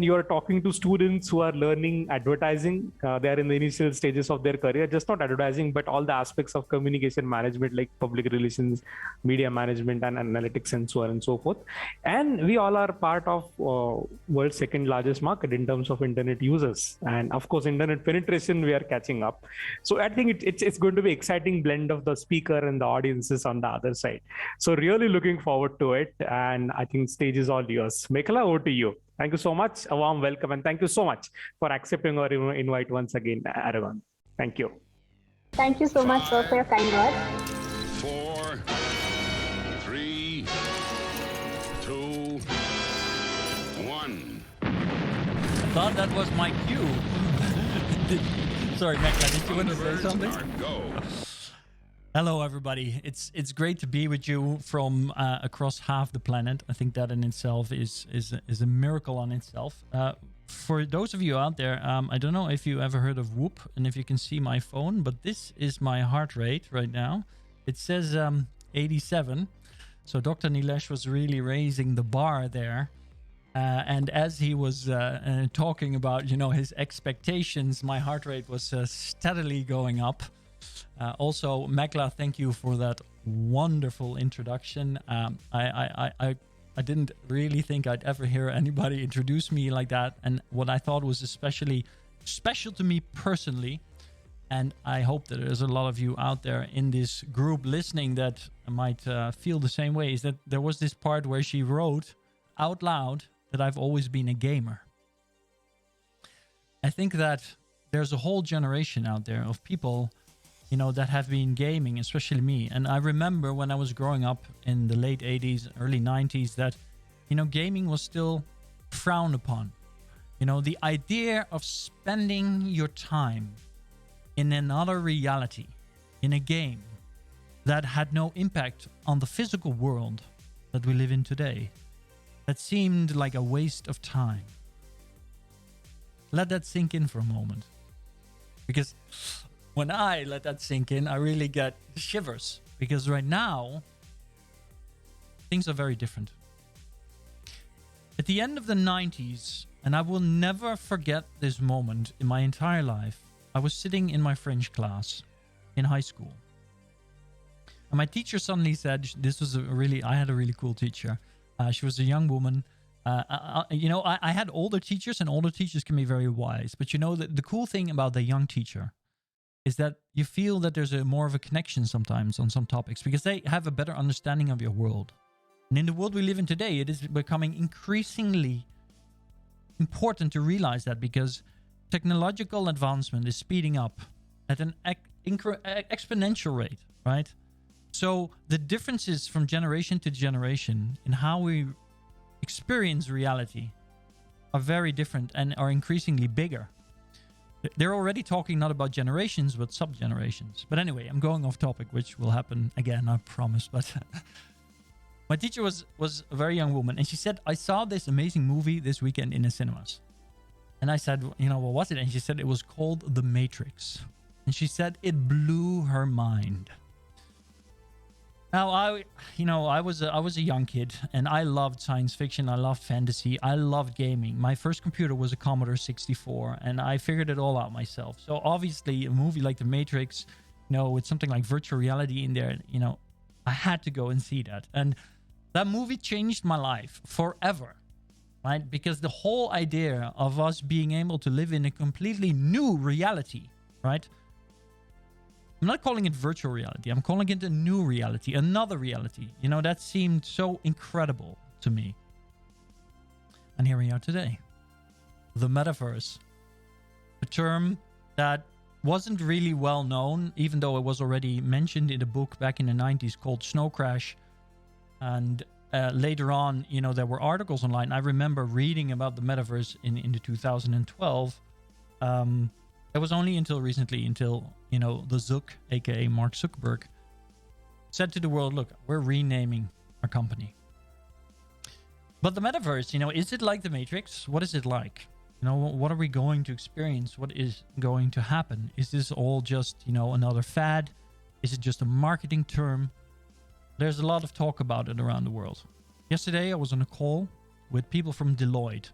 when you are talking to students who are learning advertising, they are in the initial stages of their career, just not advertising, but all the aspects of communication management like public relations, media management, and analytics, and so on and so forth. And we all are part of world's second largest market in terms of internet users. And of course, internet penetration, we are catching up. So I think it's going to be exciting blend of the speaker and the audiences on the other side. So really looking forward to it. And I think stage is all yours. Mekhala, over to you. Thank you so much. A warm welcome. And thank you so much for accepting our invite once again, Aragon. Thank you. Thank you so much, sir, for your kind words. 4, 3, 2, 1. I thought that was my cue. Sorry, Mekhala, did you want to say something? Go. Hello, everybody. It's great to be with you from across half the planet. I think that in itself is a miracle on itself. For those of you out there, I don't know if you ever heard of Whoop and if you can see my phone, but this is my heart rate right now. It says 87. So Dr. Nilesh was really raising the bar there. And as he was talking about, his expectations, my heart rate was steadily going up. Also, Mekhala, thank you for that wonderful introduction. I didn't really think I'd ever hear anybody introduce me like that. And what I thought was especially special to me personally, and I hope that there's a lot of you out there in this group listening that might feel the same way, is that there was this part where she wrote out loud that I've always been a gamer. I think that there's a whole generation out there of people that have been gaming, especially me. And I remember when I was growing up in the late 80s, early 90s, that, gaming was still frowned upon. The idea of spending your time in another reality, in a game that had no impact on the physical world that we live in today, that seemed like a waste of time. Let that sink in for a moment. Because when I let that sink in, I really get shivers. Because right now, things are very different. At the end of the 90s, and I will never forget this moment in my entire life, I was sitting in my French class in high school. And my teacher suddenly said, I had a really cool teacher. She was a young woman. I had older teachers, and older teachers can be very wise. But the cool thing about the young teacher is that you feel that there's more of a connection sometimes on some topics because they have a better understanding of your world. And in the world we live in today, it is becoming increasingly important to realize that because technological advancement is speeding up at an exponential rate, right? So the differences from generation to generation in how we experience reality are very different and are increasingly bigger. They're already talking not about generations, but sub-generations. But anyway, I'm going off topic, which will happen again, I promise. But my teacher was a very young woman, and she said, I saw this amazing movie this weekend in the cinemas. And I said, what was it? And she said it was called The Matrix. And she said it blew her mind. Now, I was a young kid, and I loved science fiction. I loved fantasy. I loved gaming. My first computer was a Commodore 64, and I figured it all out myself. So obviously, a movie like The Matrix, with something like virtual reality in there, I had to go and see that. And that movie changed my life forever, right? Because the whole idea of us being able to live in a completely new reality, right? I'm not calling it virtual reality. I'm calling it a new reality, another reality. That seemed so incredible to me. And here we are today. The Metaverse. A term that wasn't really well known, even though it was already mentioned in a book back in the 90s called Snow Crash. And later on, there were articles online. I remember reading about the Metaverse in the 2012. It was only until recently, the Zuck, aka Mark Zuckerberg, said to the world, look, we're renaming our company. But the Metaverse, is it like the Matrix? What is it like? What are we going to experience? What is going to happen? Is this all just, another fad? Is it just a marketing term? There's a lot of talk about it around the world. Yesterday, I was on a call with people from Deloitte.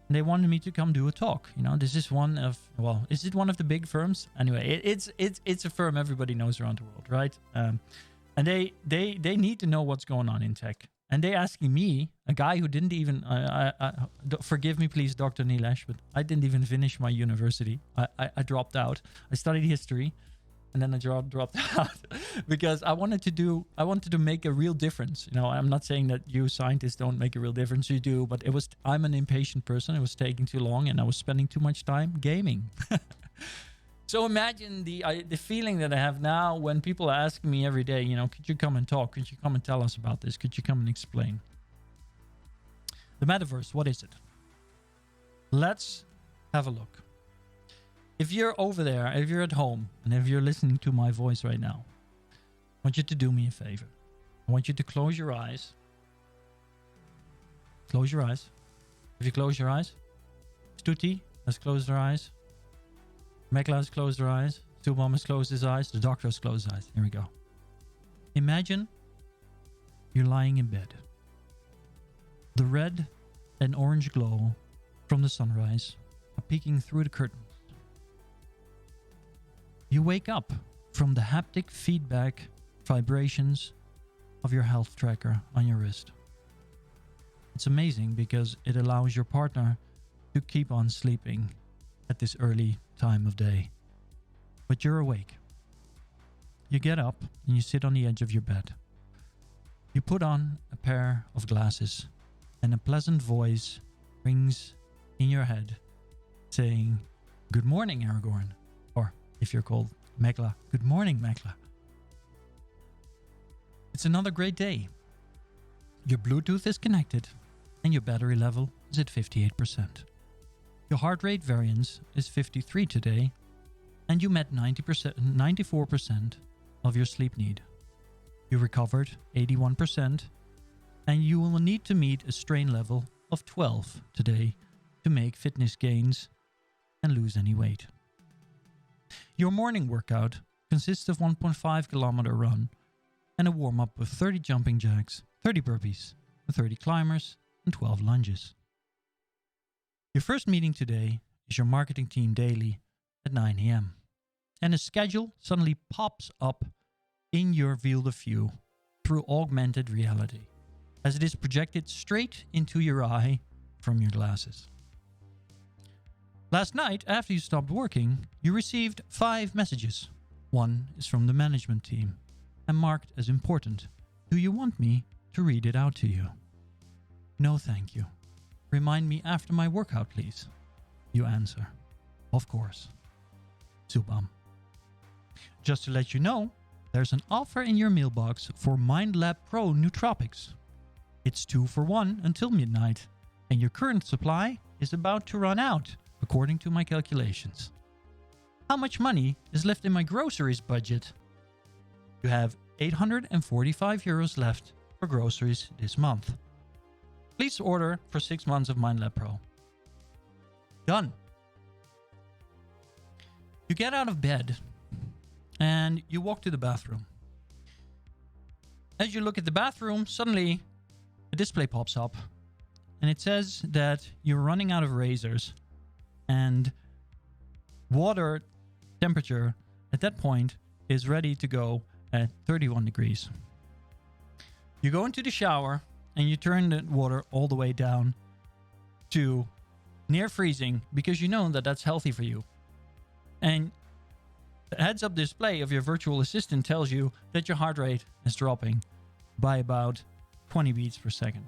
And they wanted me to come do a talk. You know, this is one of, well, is it one of the big firms? Anyway, it's a firm everybody knows around the world, right? And they need to know what's going on in tech. And they asking me, a guy who didn't even, forgive me please, Dr. Nilesh, but I didn't even finish my university. I dropped out. I studied history, and then I dropped out because I wanted to make a real difference. You know, I'm not saying that you scientists don't make a real difference. You do, but I'm an impatient person. It was taking too long, and I was spending too much time gaming. So imagine the feeling that I have now when people ask me every day, you know, could you come and talk? Could you come and tell us about this? Could you come and explain? The metaverse, what is it? Let's have a look. If you're over there, if you're at home, and if you're listening to my voice right now, I want you to do me a favor. I want you to close your eyes. Close your eyes. If you close your eyes, Stuti has closed her eyes. Mekla has closed her eyes. Subham has closed his eyes. The doctor has closed his eyes. Here we go. Imagine you're lying in bed. The red and orange glow from the sunrise are peeking through the curtains. You wake up from the haptic feedback vibrations of your health tracker on your wrist. It's amazing because it allows your partner to keep on sleeping at this early time of day. But you're awake. You get up and you sit on the edge of your bed. You put on a pair of glasses and a pleasant voice rings in your head saying, "Good morning, Aragorn." Or if you're called Mekla, "Good morning, Mekla." It's another great day. Your Bluetooth is connected and your battery level is at 58%. Your heart rate variance is 53 today, and you met 94% of your sleep need. You recovered 81%, and you will need to meet a strain level of 12 today to make fitness gains and lose any weight. Your morning workout consists of 1.5 kilometer run and a warm-up with 30 jumping jacks, 30 burpees, 30 climbers, and 12 lunges. Your first meeting today is your marketing team daily at 9 a.m. And a schedule suddenly pops up in your field of view through augmented reality, as it is projected straight into your eye from your glasses. Last night, after you stopped working, you received 5 messages. One is from the management team and marked as important. Do you want me to read it out to you? No, thank you. Remind me after my workout, please. You answer, of course. Subham. Just to let you know, there's an offer in your mailbox for MindLab Pro nootropics. It's 2 for 1 until midnight, and your current supply is about to run out, according to my calculations. How much money is left in my groceries budget? You have 845 euros left for groceries this month. Please order for 6 months of MindLab Pro. Done. You get out of bed and you walk to the bathroom. As you look at the bathroom, suddenly a display pops up and it says that you're running out of razors and water temperature at that point is ready to go at 31 degrees. You go into the shower and you turn the water all the way down to near freezing because you know that that's healthy for you. And the heads-up display of your virtual assistant tells you that your heart rate is dropping by about 20 beats per second.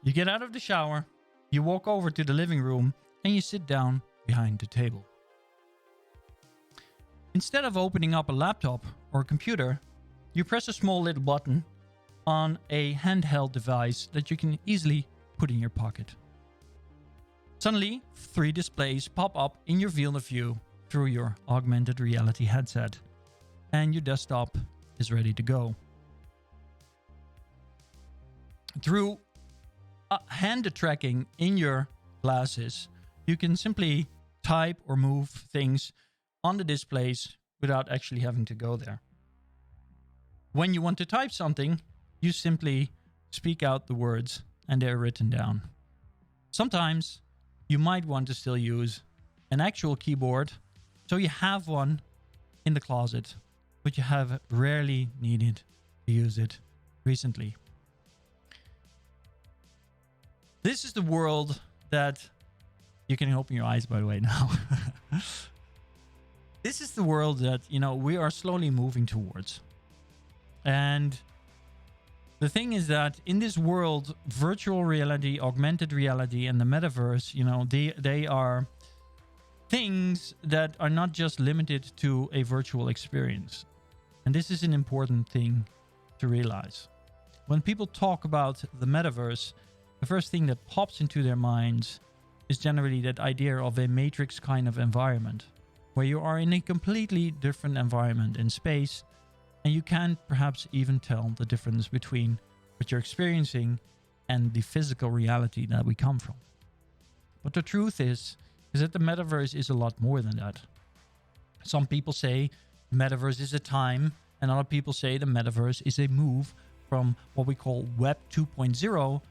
You get out of the shower, you walk over to the living room, and you sit down behind the table. Instead of opening up a laptop or a computer, you press a small little button on a handheld device that you can easily put in your pocket. Suddenly, 3 displays pop up in your field of view through your augmented reality headset, and your desktop is ready to go. Through hand tracking in your glasses, you can simply type or move things on the displays without actually having to go there. When you want to type something, you simply speak out the words and they're written down. Sometimes you might want to still use an actual keyboard, so you have one in the closet, but you have rarely needed to use it recently. This is the world that you can open your eyes, by the way, now. This is the world that, we are slowly moving towards. And the thing is that in this world, virtual reality, augmented reality, and the metaverse, they are things that are not just limited to a virtual experience. And this is an important thing to realize. When people talk about the metaverse, the first thing that pops into their minds is generally that idea of a matrix kind of environment, where you are in a completely different environment in space, and you can't perhaps even tell the difference between what you're experiencing and the physical reality that we come from. But the truth is that the metaverse is a lot more than that. Some people say the metaverse is a time, and other people say the metaverse is a move from what we call Web 2.0,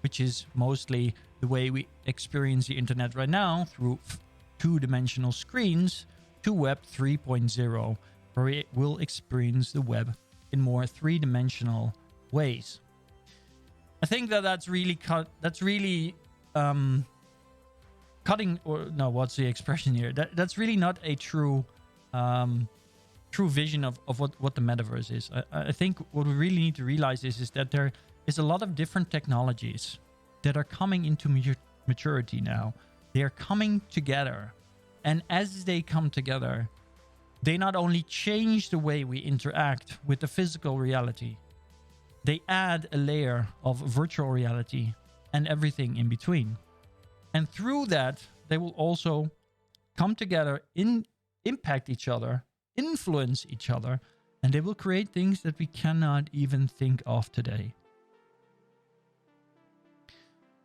which is mostly the way we experience the internet right now through two-dimensional screens, to Web 3.0, where we will experience the web in more three-dimensional ways. I think that's really cutting, or no, what's the expression here? That's really not a true vision of what the metaverse is. I think what we really need to realize is that there is a lot of different technologies that are coming into maturity now. They are coming together. And as they come together, they not only change the way we interact with the physical reality, they add a layer of virtual reality and everything in between. And through that, they will also come together, impact each other, influence each other, and they will create things that we cannot even think of today.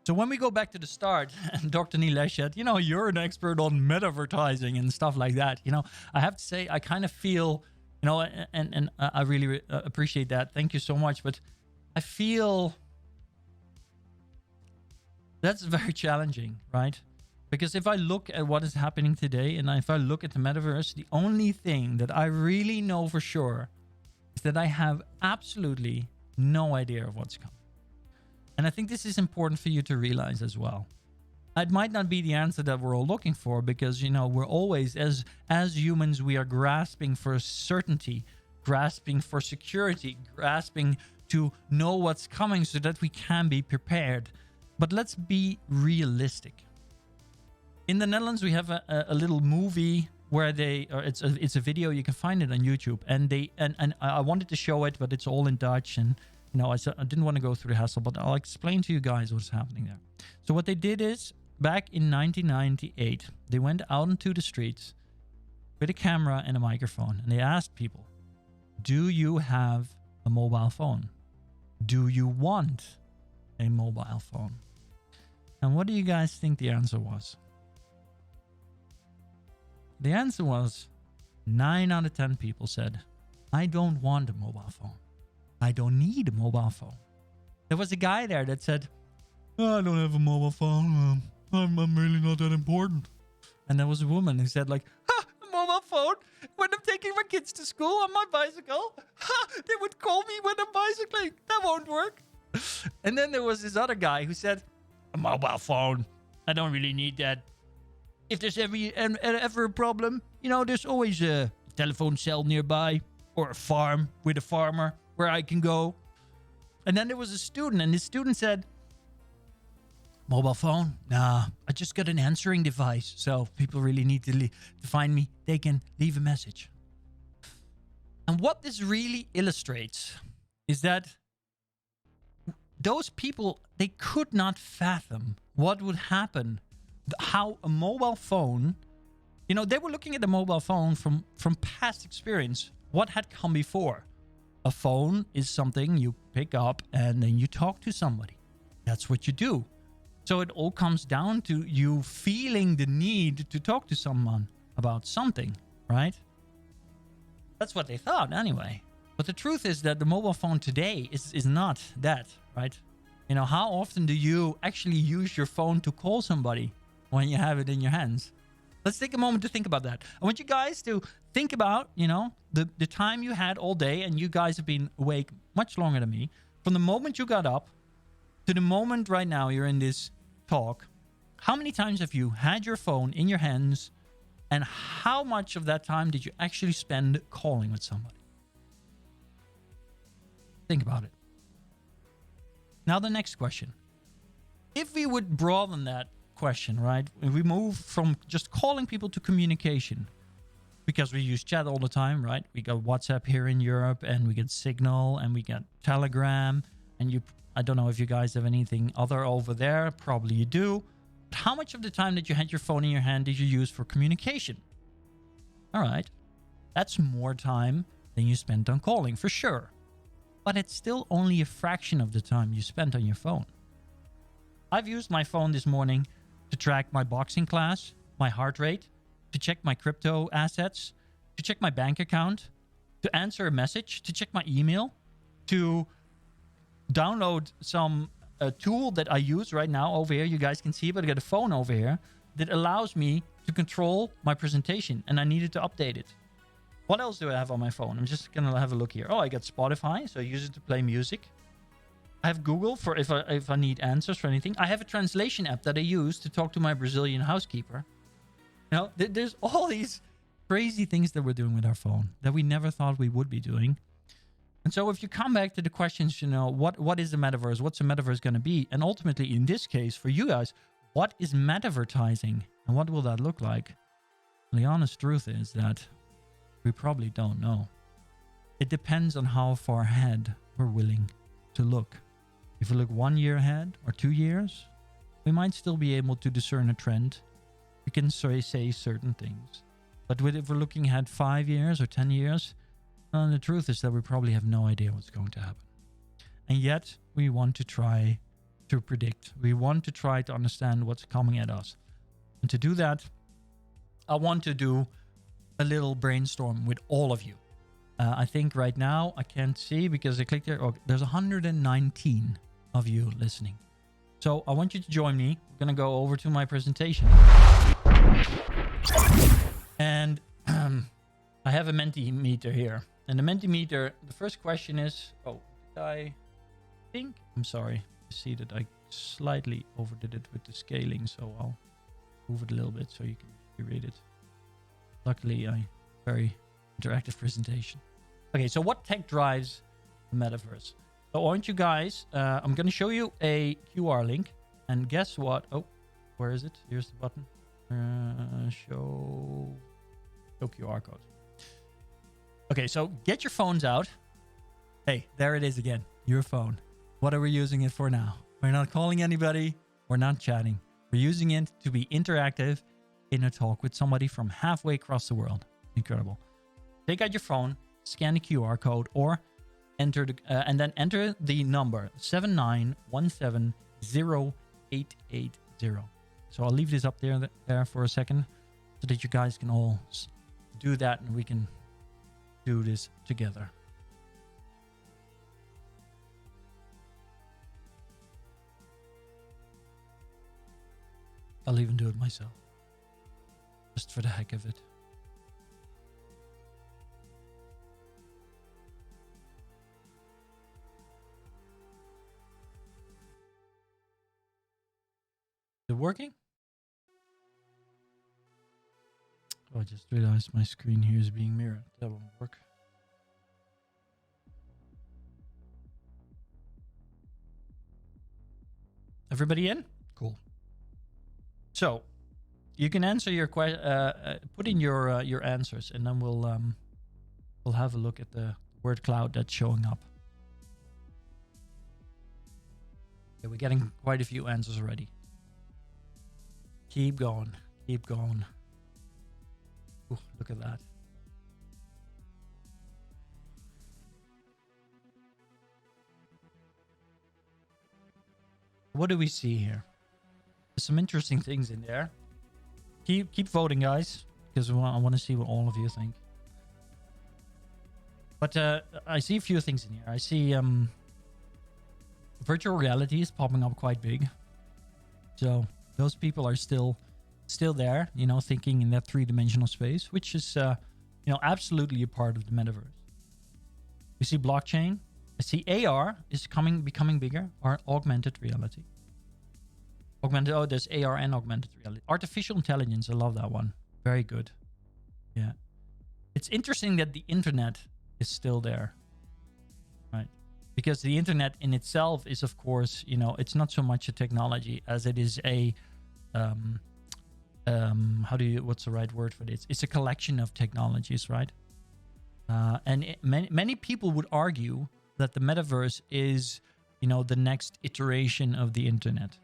So when we go back to the start, and Dr. Nilesh said, you're an expert on metavertising and stuff like that. I have to say, I kind of feel, and I really appreciate that. Thank you so much. But I feel that's very challenging, right? Because if I look at what is happening today, and if I look at the metaverse, the only thing that I really know for sure is that I have absolutely no idea of what's coming. And I think this is important for you to realize as well. It might not be the answer that we're all looking for, because, we're always, as humans, we are grasping for certainty, grasping for security, grasping to know what's coming so that we can be prepared. But let's be realistic. In the Netherlands, we have a little movie where it's a video. You can find it on YouTube, and I wanted to show it, but it's all in Dutch, and I didn't want to go through the hassle, but I'll explain to you guys what's happening there. So what they did is, back in 1998, they went out into the streets with a camera and a microphone, and they asked people, do you have a mobile phone? Do you want a mobile phone? And what do you guys think the answer was? The answer was 9 out of 10 people said, I don't want a mobile phone. I don't need a mobile phone. There was a guy there that said, I don't have a mobile phone. I'm really not that important. And there was a woman who said a mobile phone? When I'm taking my kids to school on my bicycle? They would call me when I'm bicycling. That won't work. And then there was this other guy who said, a mobile phone? I don't really need that. If there's ever a problem, there's always a telephone cell nearby, or a farm with a farmer where I can go. And then there was a student, and the student said, mobile phone? Nah, I just got an answering device. So if people really need to find me, they can leave a message. And what this really illustrates is that those people, they could not fathom what would happen, how a mobile phone, they were looking at the mobile phone from past experience. What had come before? A phone is something you pick up and then you talk to somebody. That's what you do. So it all comes down to you feeling the need to talk to someone about something, right? That's what they thought anyway. But the truth is that the mobile phone today is not that, right? You know, how often do you actually use your phone to call somebody when you have it in your hands? Let's take a moment to think about that. I want you guys to think about, you know, the time you had all day, and you guys have been awake much longer than me. From the moment you got up to the moment right now you're in this talk, how many times have you had your phone in your hands, and how much of that time did you actually spend calling with somebody? Think about it. Now the next question. If we would broaden that question, right? If we move from just calling people to communication, because we use chat all the time, right? We got WhatsApp here in Europe, and we get Signal, and we get Telegram, and I don't know if you guys have anything other over there. Probably you do. But how much of the time that you had your phone in your hand did you use for communication? All right. That's more time than you spent on calling, for sure. But it's still only a fraction of the time you spent on your phone. I've used my phone this morning to track my boxing class, my heart rate, to check my crypto assets, to check my bank account, to answer a message, to check my email, to download some tool that I use right now over here. You guys can see, but I got a phone over here that allows me to control my presentation, and I needed to update it. What else do I have on my phone? I'm just gonna have a look here. Oh, I got Spotify, so I use it to play music. I have Google for if I need answers for anything. I have a translation app that I use to talk to my Brazilian housekeeper. You know, there's all these crazy things that we're doing with our phone that we never thought we would be doing. And so if you come back to the questions, you know, what is the metaverse? What's the metaverse going to be? And ultimately, in this case, for you guys, what is metavertising? And what will that look like? The honest truth is that we probably don't know. It depends on how far ahead we're willing to look. If we look 1 year ahead or 2 years, we might still be able to discern a trend. We can say certain things. But if we're looking ahead 5 years or 10 years, the truth is that we probably have no idea what's going to happen. And yet, we want to try to predict. We want to try to understand what's coming at us. And to do that, I want to do a little brainstorm with all of you. I think right now, I can't see because I clicked there. Oh, there's 119 of you listening. So I want you to join me. I'm going to go over to my presentation. And I have a Mentimeter here. And the Mentimeter, the first question is... Oh, did I think? I'm sorry. I see that I slightly overdid it with the scaling. So I'll move it a little bit so you can read it. Luckily, very interactive presentation. Okay, so what tech drives the metaverse? So I want you guys, I'm going to show you a QR link. And guess what? Oh, where is it? Here's the button. Show QR code. Okay, so get your phones out. Hey, there it is again. Your phone. What are we using it for now? We're not calling anybody. We're not chatting. We're using it to be interactive in a talk with somebody from halfway across the world. Incredible. Take out your phone, scan the QR code, or enter and then enter the number 791708880. So I'll leave this up there for a second so that you guys can all do that and we can do this together. I'll even do it myself. Just for the heck of it. Is it working? Oh, I just realized my screen here is being mirrored. That won't work. Everybody in? Cool. So, you can answer your put in your answers, and then we'll have a look at the word cloud that's showing up. Okay, we're getting quite a few answers already. Keep going. Keep going. Ooh, look at that. What do we see here? There's some interesting things in there. Keep voting, guys, because I want to see what all of you think. But I see a few things in here. I see virtual reality is popping up quite big. So those people are still there, thinking in that three-dimensional space, which is, absolutely a part of the metaverse. You see blockchain. I see AR is becoming bigger, or augmented reality. There's AR and augmented reality. Artificial intelligence, I love that one. Very good. Yeah. It's interesting that the internet is still there, right? Because the internet in itself is, of course, it's not so much a technology as it is a, what's the right word for this? It's a collection of technologies, right? And many people would argue that the metaverse is, the next iteration of the internet.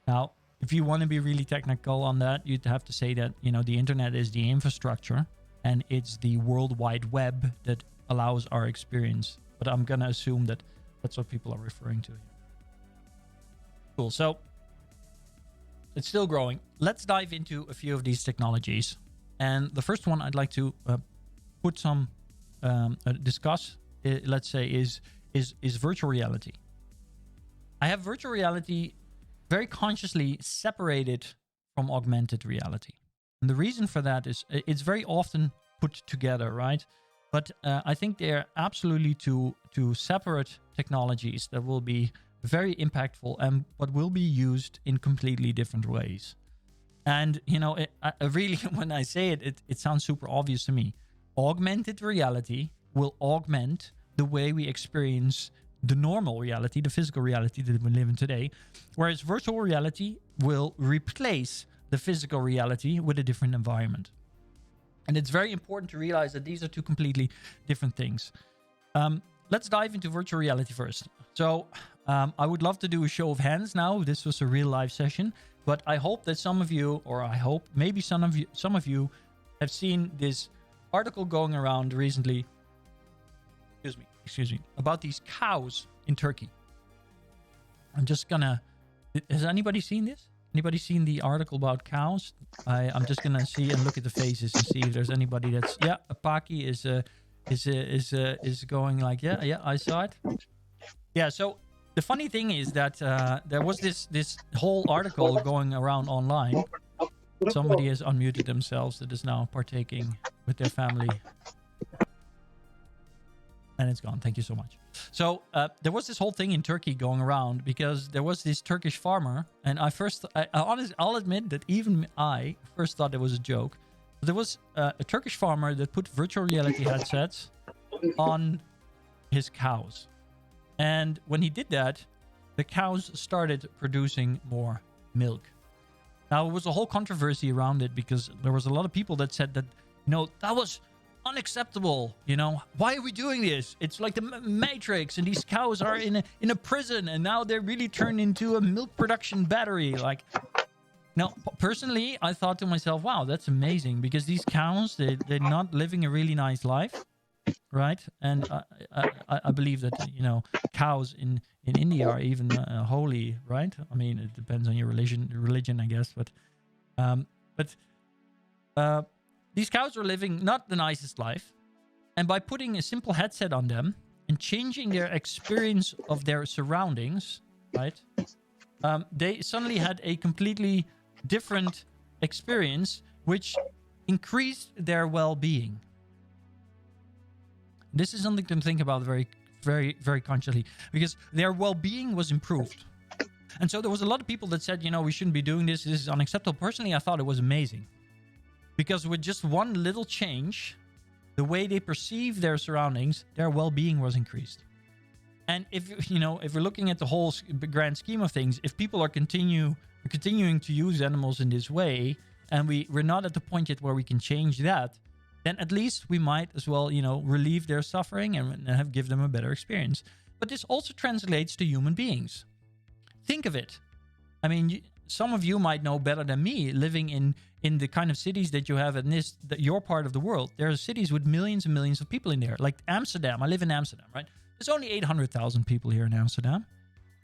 Now, if you want to be really technical on that, you'd have to say that, the internet is the infrastructure and it's the World Wide Web that allows our experience. But I'm going to assume that that's what people are referring to here. Cool. So it's still growing. Let's dive into a few of these technologies. And the first one I'd like to put some discuss, let's say, is virtual reality. I have virtual reality very consciously separated from augmented reality. And the reason for that is it's very often put together, right? But I think they're absolutely two separate technologies that will be very impactful and but will be used in completely different ways. And, I really, when I say it, it sounds super obvious to me. Augmented reality will augment the way we experience the normal reality, the physical reality that we live in today, whereas virtual reality will replace the physical reality with a different environment. And it's very important to realize that these are two completely different things. Let's dive into virtual reality first. So I would love to do a show of hands now. This was a real live session, but I hope that some of you, or I hope maybe some of you have seen this article going around recently. Excuse me, about these cows in Turkey. I'm just gonna, has anybody seen this? Anybody seen the article about cows? I'm just gonna see and look at the faces and see if there's anybody that's, yeah, Apaki is going like, yeah, I saw it. Yeah, so the funny thing is that there was this whole article going around online. Somebody has unmuted themselves that is now partaking with their family. And it's gone. Thank you so much. So there was this whole thing in Turkey going around because there was this Turkish farmer. And I'll admit that even I first thought it was a joke. But there was a Turkish farmer that put virtual reality headsets on his cows. And when he did that, the cows started producing more milk. Now, it was a whole controversy around it because there was a lot of people that said that, that was unacceptable. Why are we doing this? It's like the Matrix, and these cows are in a prison, and now they're really turned into a milk production battery. Now, personally, I thought to myself, wow, that's amazing, because these cows, they're not living a really nice life, right? And I believe that cows in India are even holy, right? I mean, it depends on your religion, I guess, but these cows are living not the nicest life. And by putting a simple headset on them and changing their experience of their surroundings, right? They suddenly had a completely different experience, which increased their well-being. This is something to think about very, very, very consciously, because their well-being was improved. And so there was a lot of people that said, we shouldn't be doing this. This is unacceptable. Personally, I thought it was amazing. Because with just one little change, the way they perceive their surroundings, their well-being was increased. And if we're looking at the whole grand scheme of things, if people are continuing to use animals in this way, and we're not at the point yet where we can change that, then at least we might as well, relieve their suffering and give them a better experience. But this also translates to human beings. Think of it. I mean, some of you might know better than me, living in the kind of cities that you have in your part of the world. There are cities with millions and millions of people in there. Like Amsterdam. I live in Amsterdam, right? There's only 800,000 people here in Amsterdam.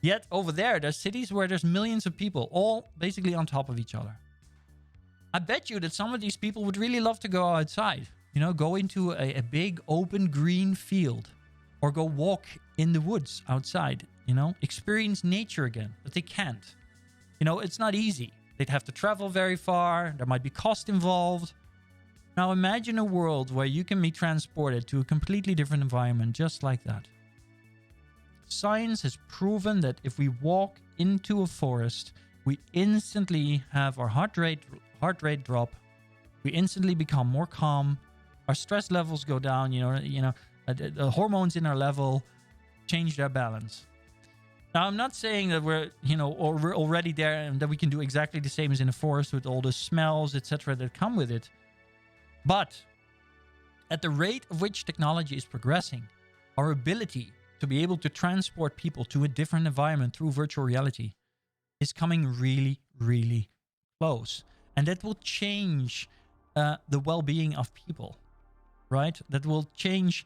Yet over there's cities where there's millions of people, all basically on top of each other. I bet you that some of these people would really love to go outside. Go into a big open green field, or go walk in the woods outside. experience nature again, but they can't. It's not easy. They'd have to travel very far. There might be cost involved. Now imagine a world where you can be transported to a completely different environment just like that. Science has proven that if we walk into a forest, we instantly have our heart rate drop. We instantly become more calm. Our stress levels go down. The hormones in our level change their balance. Now, I'm not saying that we're already there and that we can do exactly the same as in a forest with all the smells, etc., that come with it. But at the rate of which technology is progressing, our ability to be able to transport people to a different environment through virtual reality is coming really, really close. And that will change the well-being of people, right? That will change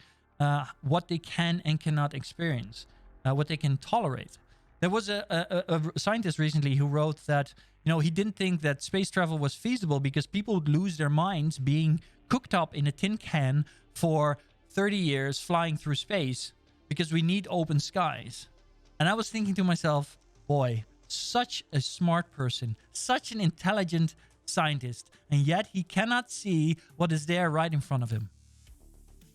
what they can and cannot experience, what they can tolerate. There was a scientist recently who wrote that, he didn't think that space travel was feasible because people would lose their minds being cooked up in a tin can for 30 years flying through space because we need open skies. And I was thinking to myself, boy, such a smart person, such an intelligent scientist, and yet he cannot see what is there right in front of him.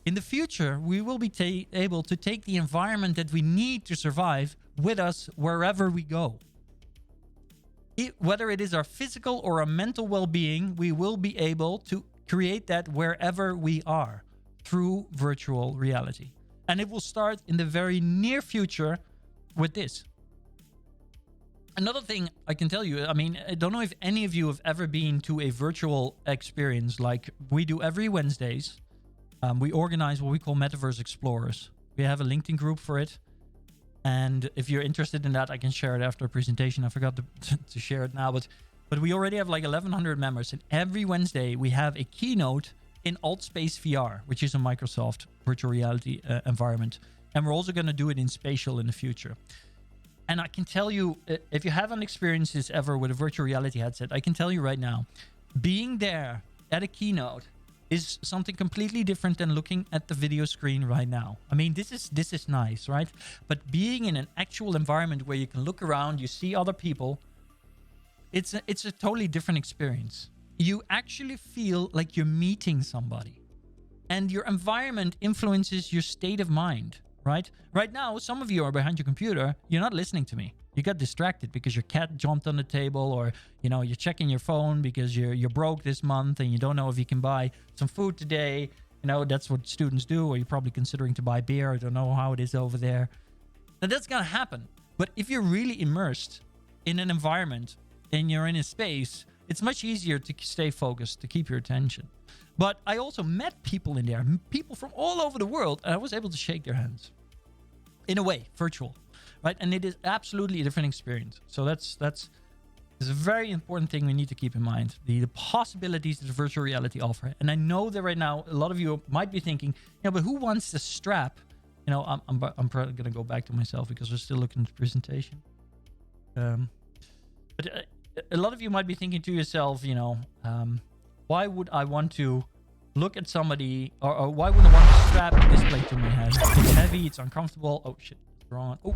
In the future, we will be able to take the environment that we need to survive with us wherever we go. Whether it is our physical or our mental well-being, we will be able to create that wherever we are through virtual reality. And it will start in the very near future with this. Another thing I can tell you, I don't know if any of you have ever been to a virtual experience like we do every Wednesdays. We organize what we call Metaverse Explorers. We have a LinkedIn group for it. And if you're interested in that, I can share it after a presentation. I forgot to share it now, but we already have like 1,100 members. And every Wednesday, we have a keynote in AltSpace VR, which is a Microsoft virtual reality environment. And we're also going to do it in spatial in the future. And I can tell you, if you haven't experienced this ever with a virtual reality headset, I can tell you right now, being there at a keynote is something completely different than looking at the video screen right now. This is nice, right? But being in an actual environment where you can look around, you see other people, it's a totally different experience. You actually feel like you're meeting somebody. And your environment influences your state of mind, right? Right now, some of you are behind your computer. You're not listening to me. You got distracted because your cat jumped on the table, or you're checking your phone because you're broke this month and you don't know if you can buy some food today. That's what students do, or you're probably considering to buy beer. I don't know how it is over there. Now that's gonna happen. But if you're really immersed in an environment and you're in a space, it's much easier to stay focused, to keep your attention. But I also met people in there, people from all over the world, and I was able to shake their hands. In a way, virtual. Right, and it is absolutely a different experience. So that's a very important thing we need to keep in mind. The possibilities that virtual reality offer. And I know that right now a lot of you might be thinking, but who wants the strap? I'm probably gonna go back to myself because we're still looking at the presentation. But a lot of you might be thinking to yourself, why would I want to look at somebody, or why would I want to strap a display to my head? It's heavy, it's uncomfortable. Oh shit. Wrong. Oh.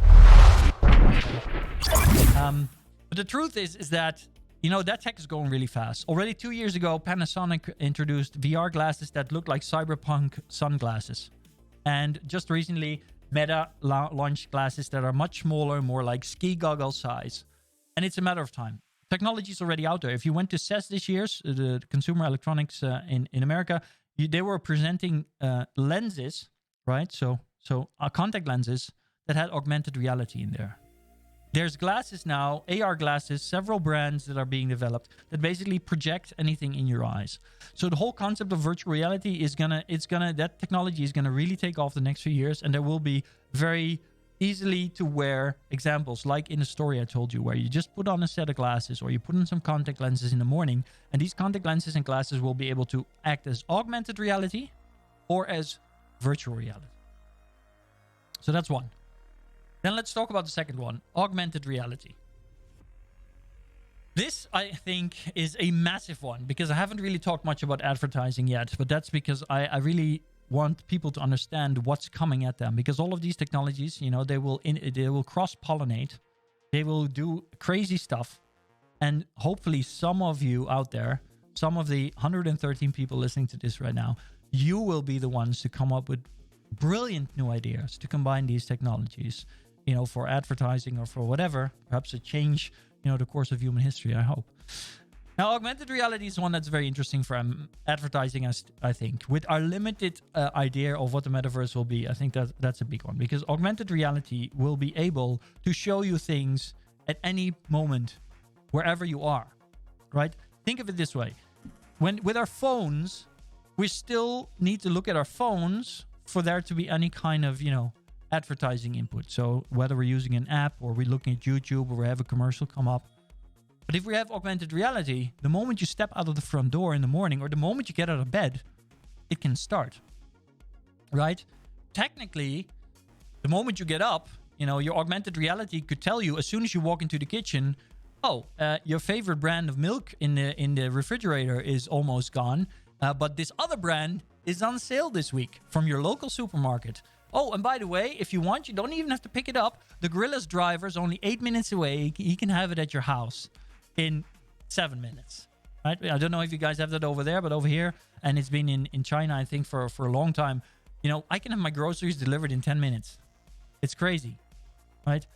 But the truth is that that tech is going really fast. Already 2 years ago, Panasonic introduced VR glasses that look like cyberpunk sunglasses, and just recently, Meta launched glasses that are much smaller, more like ski goggle size. And it's a matter of time. Technology is already out there. If you went to CES this year, the Consumer Electronics in America, they were presenting lenses, right? So contact lenses that had augmented reality in there. There's glasses now, AR glasses, several brands that are being developed that basically project anything in your eyes. So the whole concept of virtual reality that technology is gonna really take off the next few years, and there will be very easily to wear examples like in the story I told you, where you just put on a set of glasses or you put on some contact lenses in the morning, and these contact lenses and glasses will be able to act as augmented reality or as virtual reality. So that's one. Then let's talk about the second one, augmented reality. This, I think, is a massive one because I haven't really talked much about advertising yet, but that's because I really want people to understand what's coming at them, because all of these technologies, they will cross-pollinate, they will do crazy stuff, and hopefully some of you out there, some of the 113 people listening to this right now, you will be the ones to come up with brilliant new ideas to combine these technologies, for advertising or for whatever, perhaps to change, the course of human history, I hope. Now, augmented reality is one that's very interesting for advertising, I think. With our limited idea of what the metaverse will be, I think that's a big one, because augmented reality will be able to show you things at any moment, wherever you are, right? Think of it this way. With our phones, we still need to look at our phones for there to be any kind of, advertising input. So whether we're using an app or we're looking at YouTube or we have a commercial come up. But if we have augmented reality, the moment you step out of the front door in the morning or the moment you get out of bed, it can start, right? Technically, the moment you get up, your augmented reality could tell you as soon as you walk into the kitchen, your favorite brand of milk in the refrigerator is almost gone, but this other brand is on sale this week from your local supermarket. Oh, and by the way, if you want, you don't even have to pick it up. The Gorillas driver is only 8 minutes away. He can have it at your house in 7 minutes. Right? I don't know if you guys have that over there, but over here, and it's been in China, I think, for a long time, I can have my groceries delivered in 10 minutes. It's crazy, right?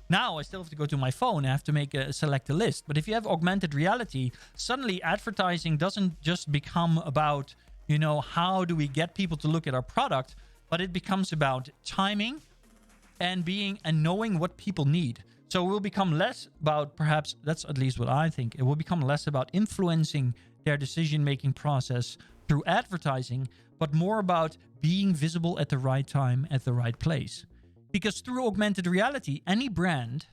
Now I still have to go to my phone. I have to select a list. But if you have augmented reality, suddenly advertising doesn't just become about, how do we get people to look at our product, but it becomes about timing and knowing what people need. So it will become less about, perhaps, that's at least what I think, it will become less about influencing their decision-making process through advertising, but more about being visible at the right time, at the right place. Because through augmented reality, any brand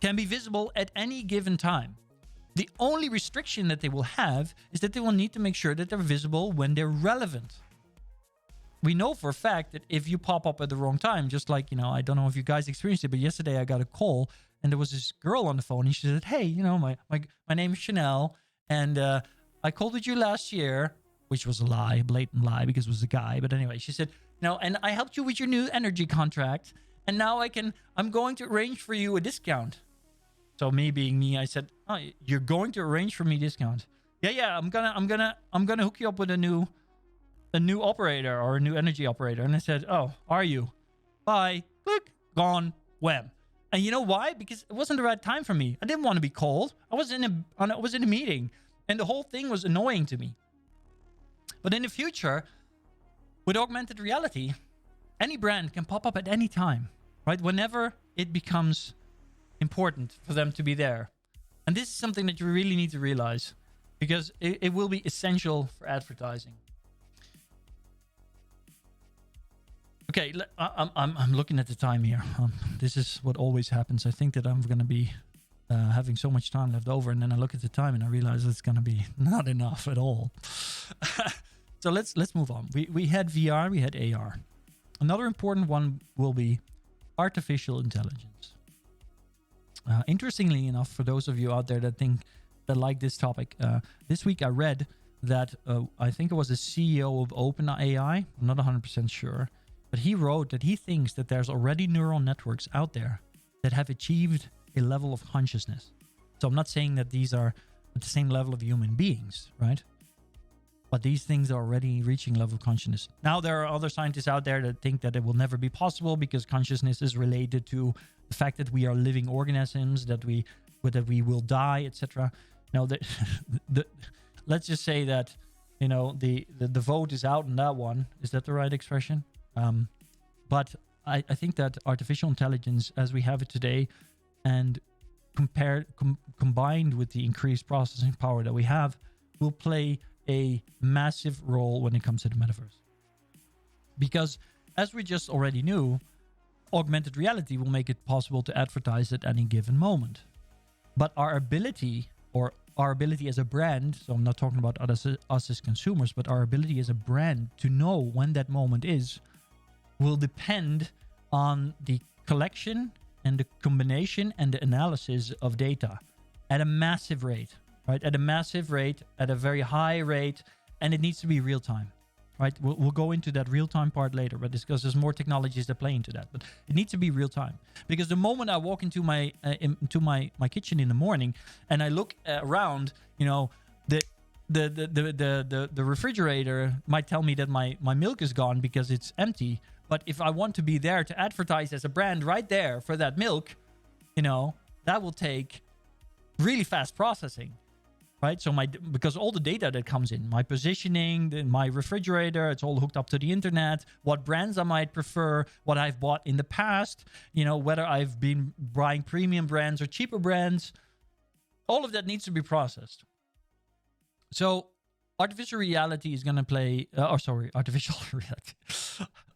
can be visible at any given time. The only restriction that they will have is that they will need to make sure that they're visible when they're relevant. We know for a fact that if you pop up at the wrong time, just like, I don't know if you guys experienced it, but yesterday I got a call and there was this girl on the phone and she said, hey, my name is Chanel and I called with you last year, which was a lie, blatant lie, because it was a guy. But anyway, she said, and I helped you with your new energy contract and now I'm going to arrange for you a discount. So me being me, I said, oh, you're going to arrange for me a discount? Yeah, I'm gonna hook you up with a new operator or a new energy operator. And I said, oh, are you? Bye. Click. Gone. Wham. And you know why? Because it wasn't the right time for me. I didn't want to be called. I was in a meeting and the whole thing was annoying to me. But in the future, with augmented reality, any brand can pop up at any time, right? Whenever it becomes important for them to be there. And this is something that you really need to realize because it will be essential for advertising. Okay, I'm looking at the time here. This is what always happens. I think that I'm going to be having so much time left over, and then I look at the time and I realize it's going to be not enough at all. So let's move on. We had VR, we had AR. Another important one will be artificial intelligence. Interestingly enough, for those of you out there that like this topic, this week I read that I think it was the CEO of OpenAI. I'm not 100% sure. But he wrote that he thinks that there's already neural networks out there that have achieved a level of consciousness. So I'm not saying that these are at the same level of human beings, right? But these things are already reaching level of consciousness. Now, there are other scientists out there that think that it will never be possible because consciousness is related to the fact that we are living organisms, that we will die, etc. Now, let's just say that, the vote is out on that one. Is that the right expression? But I think that artificial intelligence as we have it today and combined with the increased processing power that we have will play a massive role when it comes to the metaverse. Because as we just already knew, augmented reality will make it possible to advertise at any given moment. But our ability as a brand, so I'm not talking about us as consumers, but our ability as a brand to know when that moment is, will depend on the collection and the combination and the analysis of data at a massive rate, right? At a massive rate, at a very high rate, and it needs to be real time, right? We'll go into that real-time part later, but it's because there's more technologies that play into that. But it needs to be real-time, because the moment I walk into my kitchen in the morning and I look around, you know, the refrigerator might tell me that my milk is gone because it's empty. But if I want to be there to advertise as a brand right there for that milk, you know, that will take really fast processing, right? So because all the data that comes in, my positioning, my refrigerator, it's all hooked up to the internet, what brands I might prefer, what I've bought in the past, you know, whether I've been buying premium brands or cheaper brands, all of that needs to be processed. So artificial reality is going to play, artificial reality.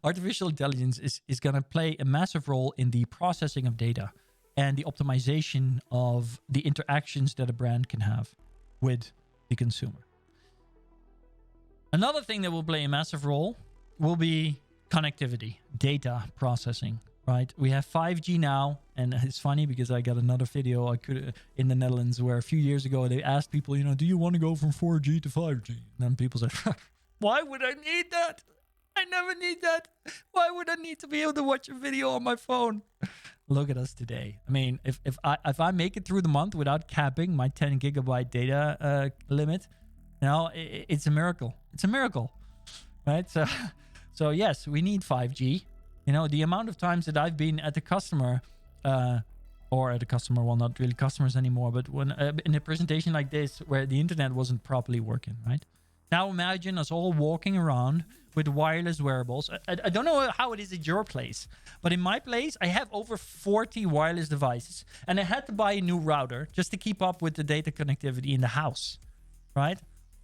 Artificial intelligence is going to play a massive role in the processing of data and the optimization of the interactions that a brand can have with the consumer. Another thing that will play a massive role will be connectivity, data processing, right? We have 5G now, and it's funny because I got another video in the Netherlands where a few years ago they asked people, you know, do you want to go from 4G to 5G? And then people said, why would I need that? I never need that. Why would I need to be able to watch a video on my phone? Look at us today. I mean, if I make it through the month without capping my 10 gigabyte data limit, you know, it's a miracle. It's a miracle, right? So yes, we need 5G. You know, the amount of times that I've been at the customer, well, not really customers anymore, but when in a presentation like this where the internet wasn't properly working, right? Now imagine us all walking around with wireless wearables. I don't know how it is at your place, but in my place, I have over 40 wireless devices, and I had to buy a new router just to keep up with the data connectivity in the house, right?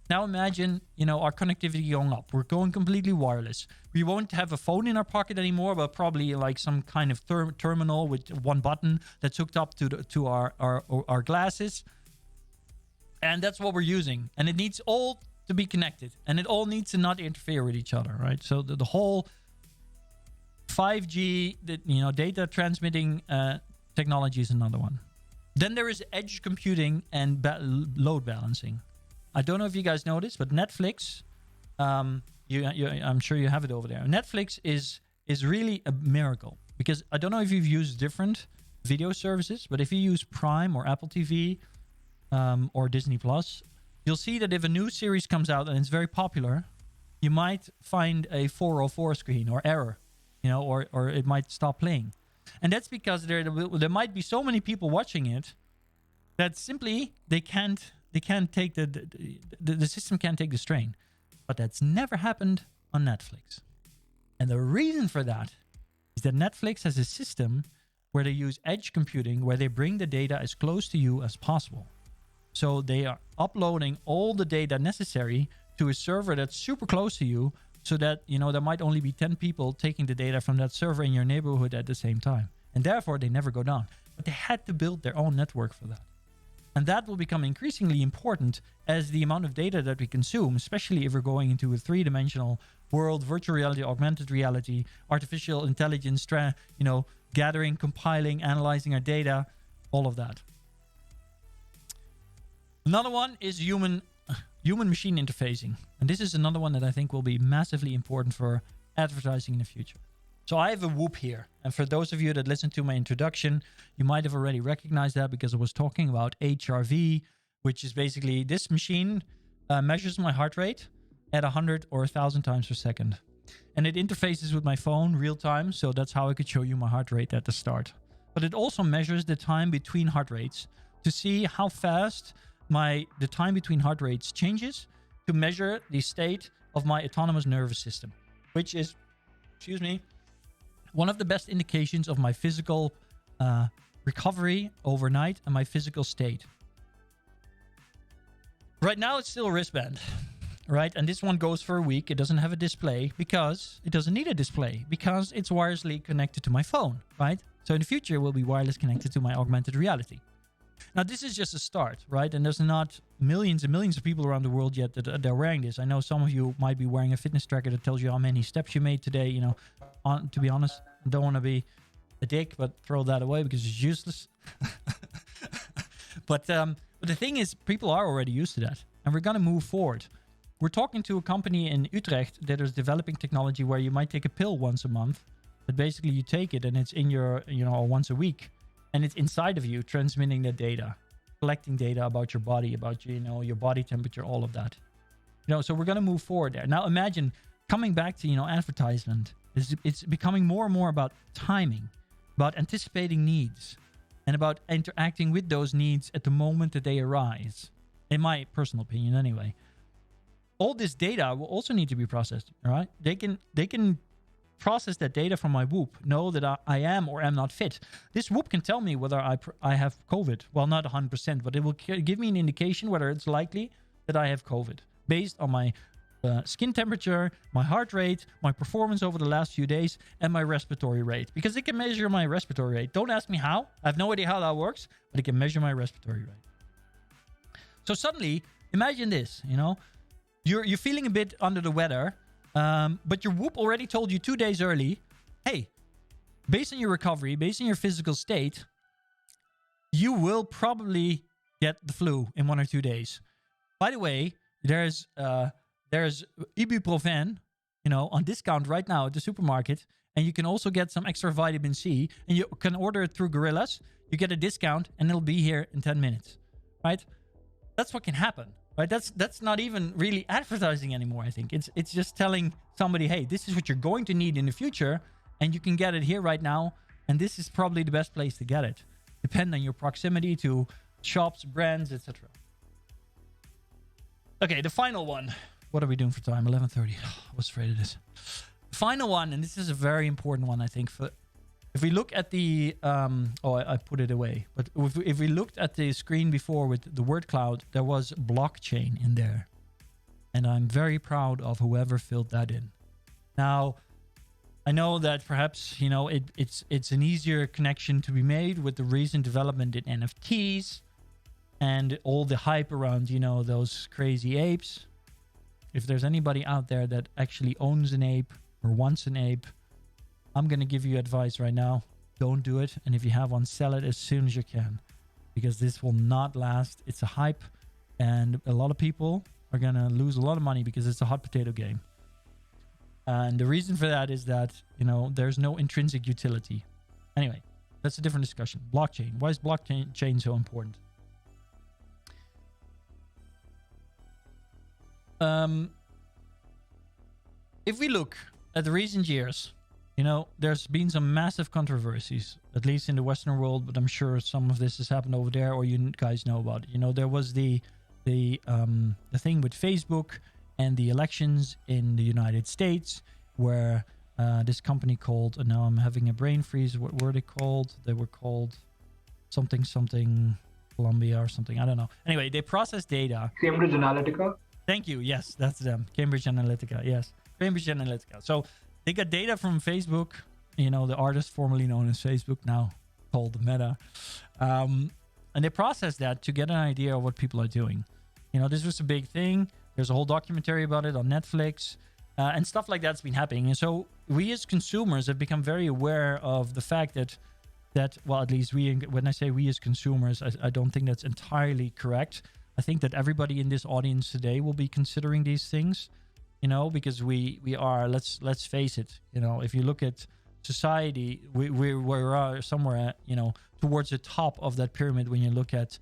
Now imagine, you know, our connectivity going up. We're going completely wireless. We won't have a phone in our pocket anymore, but probably like some kind of terminal with one button that's hooked up to our glasses. And that's what we're using. And it needs all to be connected, and it all needs to not interfere with each other, right? So the whole 5G, data transmitting technology is another one. Then there is edge computing and load balancing. I don't know if you guys know this, but Netflix, I'm sure you have it over there. Netflix is really a miracle, because I don't know if you've used different video services, but if you use Prime or Apple TV or Disney Plus, you'll see that if a new series comes out and it's very popular, you might find a 404 screen or error, or it might stop playing. And that's because there might be so many people watching it that simply they can't take the system can't take the strain. But that's never happened on Netflix. And the reason for that is that Netflix has a system where they use edge computing, where they bring the data as close to you as possible. So they are uploading all the data necessary to a server that's super close to you, so that, there might only be 10 people taking the data from that server in your neighborhood at the same time. And therefore, they never go down. But they had to build their own network for that. And that will become increasingly important as the amount of data that we consume, especially if we're going into a three-dimensional world, virtual reality, augmented reality, artificial intelligence, gathering, compiling, analyzing our data, all of that. Another one is human-machine interfacing. And this is another one that I think will be massively important for advertising in the future. So I have a Whoop here. And for those of you that listened to my introduction, you might have already recognized that, because I was talking about HRV, which is basically this machine measures my heart rate at 100 or 1,000 times per second. And it interfaces with my phone real time. So that's how I could show you my heart rate at the start. But it also measures the time between heart rates to see how fast the time between heart rates changes, to measure the state of my autonomous nervous system, which is, one of the best indications of my physical recovery overnight and my physical state. Right now, it's still a wristband, right? And this one goes for a week. It doesn't have a display, because it doesn't need a display, because it's wirelessly connected to my phone, right? So in the future, it will be wireless connected to my augmented reality. Now, this is just a start, right? And there's not millions and millions of people around the world yet that are wearing this. I know some of you might be wearing a fitness tracker that tells you how many steps you made today. To be honest, I don't want to be a dick, but throw that away because it's useless. But the thing is, people are already used to that. And we're going to move forward. we're talking to a company in Utrecht that is developing technology where you might take a pill once a month, but basically you take it and it's in your, once a week, and it's inside of you, transmitting the data, collecting data about your body, about your body temperature, all of that. So we're going to move forward there. Now imagine coming back to, advertisement. It's becoming more and more about timing, about anticipating needs, and about interacting with those needs at the moment that they arise. In my personal opinion, anyway. All this data will also need to be processed, all right? They can process that data from my Whoop, know that I am or am not fit. This Whoop can tell me whether I have COVID. Well, not 100%, but it will give me an indication whether it's likely that I have COVID based on my skin temperature, my heart rate, my performance over the last few days, and my respiratory rate. Because it can measure my respiratory rate. Don't ask me how. I have no idea how that works, but it can measure my respiratory rate. So suddenly, imagine this, You're feeling a bit under the weather, but your Whoop already told you 2 days early, hey, based on your recovery, based on your physical state, you will probably get the flu in 1 or 2 days. By the way, there's ibuprofen, on discount right now at the supermarket, and you can also get some extra vitamin C, and you can order it through Gorillas. You get a discount, and it'll be here in 10 minutes, right? That's what can happen. Right, that's not even really advertising anymore. I think it's just telling somebody, hey, this is what you're going to need in the future, and you can get it here right now, and this is probably the best place to get it, depending on your proximity to shops, brands, etc. Okay, the final one. What are we doing for time? 11:30. I was afraid of this. The final one, and this is a very important one, I think. If we look at the, I put it away. But if we looked at the screen before with the word cloud, there was blockchain in there. And I'm very proud of whoever filled that in. Now, I know that perhaps, it's an easier connection to be made with the recent development in NFTs and all the hype around, those crazy apes. If there's anybody out there that actually owns an ape or wants an ape, I'm going to give you advice right now. Don't do it. And if you have one, sell it as soon as you can. Because this will not last. It's a hype. And a lot of people are going to lose a lot of money because it's a hot potato game. And the reason for that is that, there's no intrinsic utility. Anyway, that's a different discussion. Blockchain. Why is blockchain so important? If we look at the recent years, there's been some massive controversies, at least in the Western world, but I'm sure some of this has happened over there, or you guys know about it. There was the thing with Facebook and the elections in the United States, where this company called, and now I'm having a brain freeze. What were they called? They were called something Columbia or something. I don't know. Anyway, they processed data. Cambridge Analytica. Thank you. Yes, that's them. Cambridge Analytica. Yes, Cambridge Analytica. So they got data from Facebook, the artist formerly known as Facebook, now called Meta. And they processed that to get an idea of what people are doing. This was a big thing. There's a whole documentary about it on Netflix. And stuff like that's been happening. And so we as consumers have become very aware of the fact that well, at least when I say we as consumers, I don't think that's entirely correct. I think that everybody in this audience today will be considering these things. Because we are, let's face it, if you look at society, we're somewhere, towards the top of that pyramid when you look at,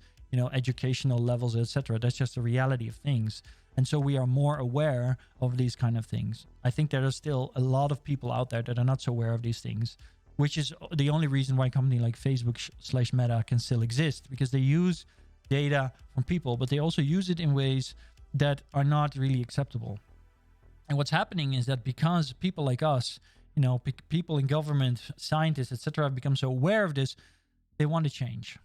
educational levels, etc. That's just the reality of things. And so we are more aware of these kind of things. I think there are still a lot of people out there that are not so aware of these things, which is the only reason why a company like Facebook/Meta can still exist, because they use data from people, but they also use it in ways that are not really acceptable. And what's happening is that because people like us, people in government, scientists, etc., have become so aware of this, they want to change.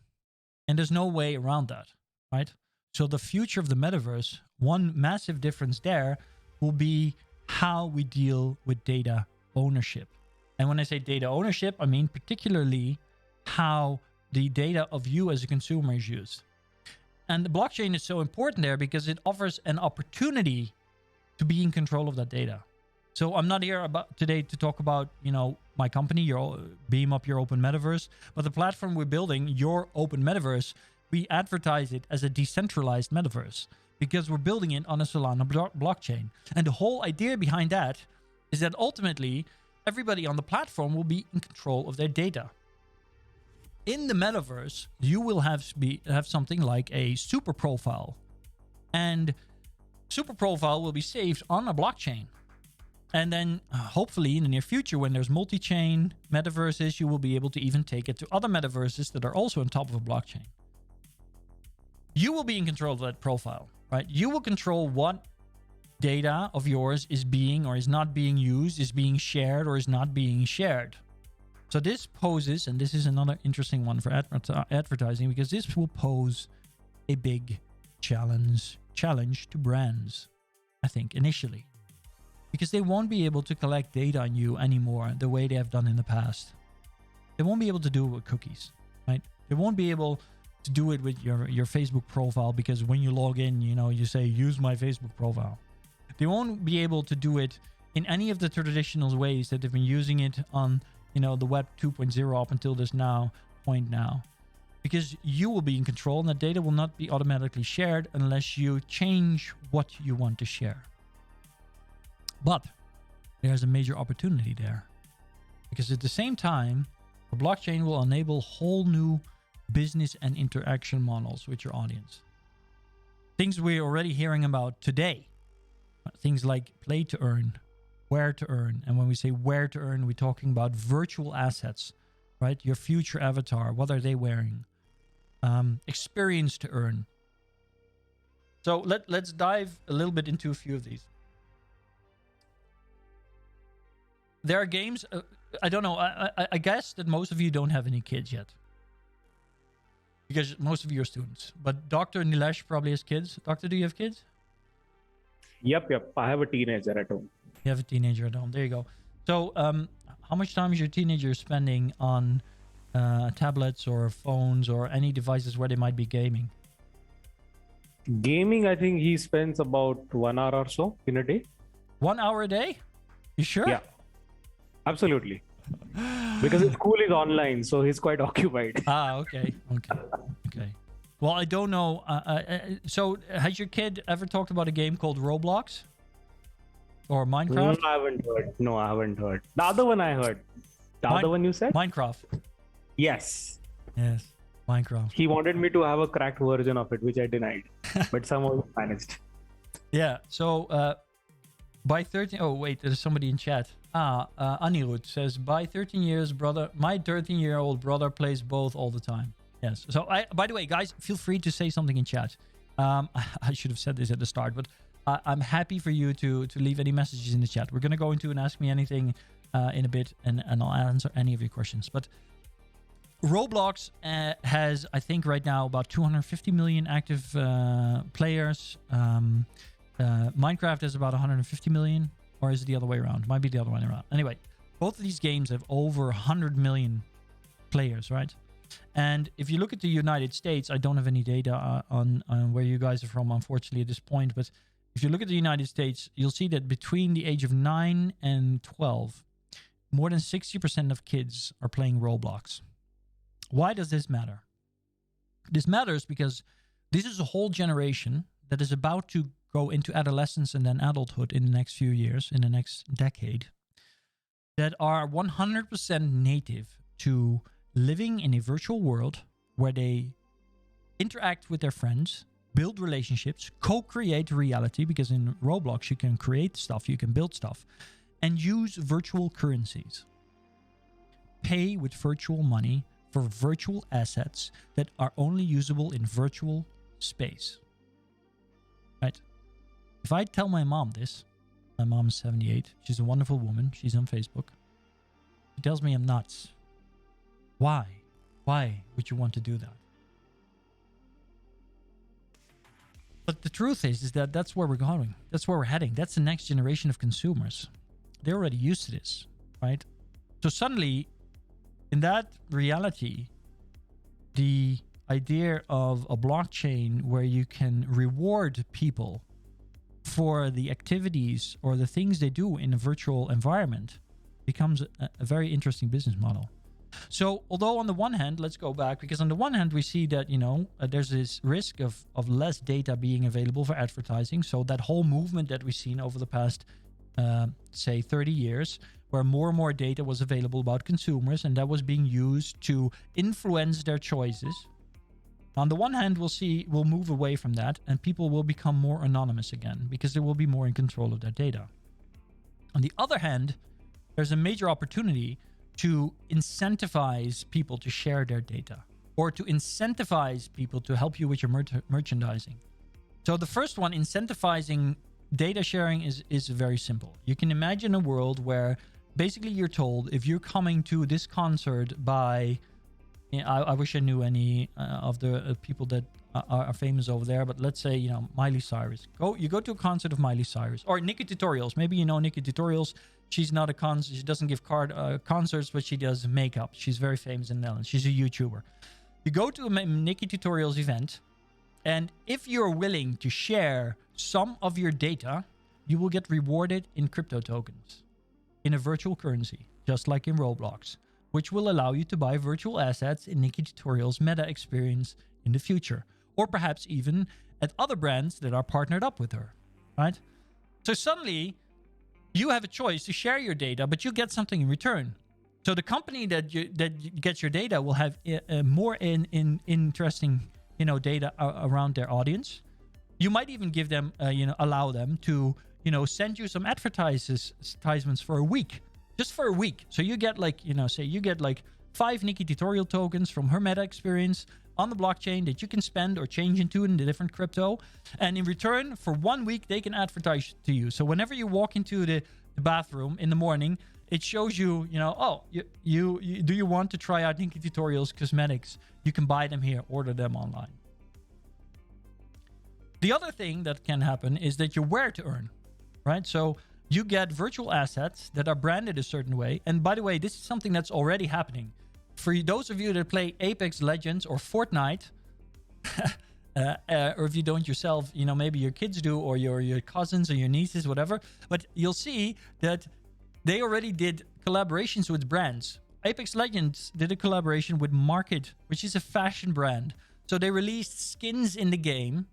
And there's no way around that, right? So the future of the metaverse, one massive difference there will be how we deal with data ownership. And when I say data ownership, I mean particularly how the data of you as a consumer is used. And the blockchain is so important there because it offers an opportunity to be in control of that data. So I'm not here today to talk about, my company, your Beam Up Your Open Metaverse, but the platform we're building, Your Open Metaverse, we advertise it as a decentralized metaverse because we're building it on a Solana blockchain. And the whole idea behind that is that ultimately everybody on the platform will be in control of their data. In the metaverse, you will have something like a super profile, and super profile will be saved on a blockchain. And then hopefully in the near future, when there's multi-chain metaverses, you will be able to even take it to other metaverses that are also on top of a blockchain. You will be in control of that profile, right? You will control what data of yours is being or is not being used, is being shared or is not being shared. So this poses, and this is another interesting one for advertising, because this will pose a big challenge to brands, I think, initially. Because they won't be able to collect data on you anymore the way they have done in the past. They won't be able to do it with cookies, right? They won't be able to do it with your Facebook profile, because when you log in, you say, use my Facebook profile. They won't be able to do it in any of the traditional ways that they've been using it on, the web 2.0 up until this point now. Because you will be in control, and the data will not be automatically shared unless you change what you want to share. But there's a major opportunity there, because at the same time, the blockchain will enable whole new business and interaction models with your audience. Things we're already hearing about today. Things like play to earn, where to earn. And when we say where to earn, we're talking about virtual assets, right? Your future avatar, what are they wearing? Experience to earn. So let's dive a little bit into a few of these. There are games, I don't know, I guess that most of you don't have any kids yet. Because most of you are students. But Dr. Nilesh probably has kids. Doctor, do you have kids? Yep. I have a teenager at home. You have a teenager at home. There you go. So how much time is your teenager spending on tablets or phones or any devices where they might be gaming? Gaming, I think he spends about 1 hour or so in a day. 1 hour a day? You sure? Yeah. Absolutely. Because his school is online, so he's quite occupied. Okay. Well, I don't know. So has your kid ever talked about a game called Roblox? Or Minecraft? No, I haven't heard. The other one I heard. The other one you said? Minecraft. Yes. Minecraft. He wanted me to have a cracked version of it, which I denied. But somehow he managed. Yeah. So by 13... Oh, wait. There's somebody in chat. Anirudh says, by 13 years, my 13-year-old brother plays both all the time. Yes. So, by the way, guys, feel free to say something in chat. I should have said this at the start, but I'm happy for you to leave any messages in the chat. We're going to go into and ask me anything in a bit, and I'll answer any of your questions. But Roblox has, I think, right now about 250 million active players. Minecraft has about 150 million. Or is it the other way around? Might be the other way around. Anyway, both of these games have over 100 million players, right? And if you look at the United States, I don't have any data on where you guys are from, unfortunately, at this point. But if you look at the United States, you'll see that between the age of 9 and 12, more than 60% of kids are playing Roblox. Why does this matter? This matters because this is a whole generation that is about to go into adolescence and then adulthood in the next few years, in the next decade, that are 100% native to living in a virtual world where they interact with their friends, build relationships, co-create reality, because in Roblox you can create stuff, you can build stuff, and use virtual currencies. Pay with virtual money for virtual assets that are only usable in virtual space. Right? If I tell my mom this, my mom's 78, she's a wonderful woman, she's on Facebook, she tells me I'm nuts. Why? Why would you want to do that? But the truth is that that's where we're going. That's where we're heading. That's the next generation of consumers. They're already used to this, right? So suddenly, in that reality, the idea of a blockchain where you can reward people for the activities or the things they do in a virtual environment becomes a very interesting business model. So although on the one hand, let's go back, because on the one hand we see that, there's this risk of less data being available for advertising. So that whole movement that we've seen over the past, say 30 years, where more and more data was available about consumers and that was being used to influence their choices. On the one hand, we'll move away from that and people will become more anonymous again because they will be more in control of their data. On the other hand, there's a major opportunity to incentivize people to share their data or to incentivize people to help you with your merchandising. So the first one, incentivizing data sharing, is very simple. You can imagine a world where basically you're told if you're coming to this concert by... I wish I knew any of the people that are famous over there, but let's say, Miley Cyrus. You go to a concert of Miley Cyrus or Nikki Tutorials. Maybe you know Nikki Tutorials. She's not a she doesn't give concerts, but she does makeup. She's very famous in the Netherlands. She's a YouTuber. You go to a Nikki Tutorials event, and if you're willing to share some of your data, you will get rewarded in crypto tokens, in a virtual currency, just like in Roblox, which will allow you to buy virtual assets in Nikki Tutorials meta experience in the future, or perhaps even at other brands that are partnered up with her, right? So suddenly you have a choice to share your data, but you get something in return. So the company that gets your data will have more interesting, data around their audience. You might even give them, allow them to, send you some advertisements for a week. Just for a week. So you get say you get 5 Nikki Tutorial tokens from her meta experience on the blockchain that you can spend or change into in the different crypto. And in return, for 1 week, they can advertise to you. So whenever you walk into the bathroom in the morning, it shows you, do you want to try out Nikki Tutorials cosmetics? You can buy them here, order them online. The other thing that can happen is that you're where to earn, right? So you get virtual assets that are branded a certain way. And by the way, this is something that's already happening. For those of you that play Apex Legends or Fortnite, or if you don't yourself, maybe your kids do, or your cousins or your nieces, whatever. But you'll see that they already did collaborations with brands. Apex Legends did a collaboration with Market, which is a fashion brand. So they released skins in the game,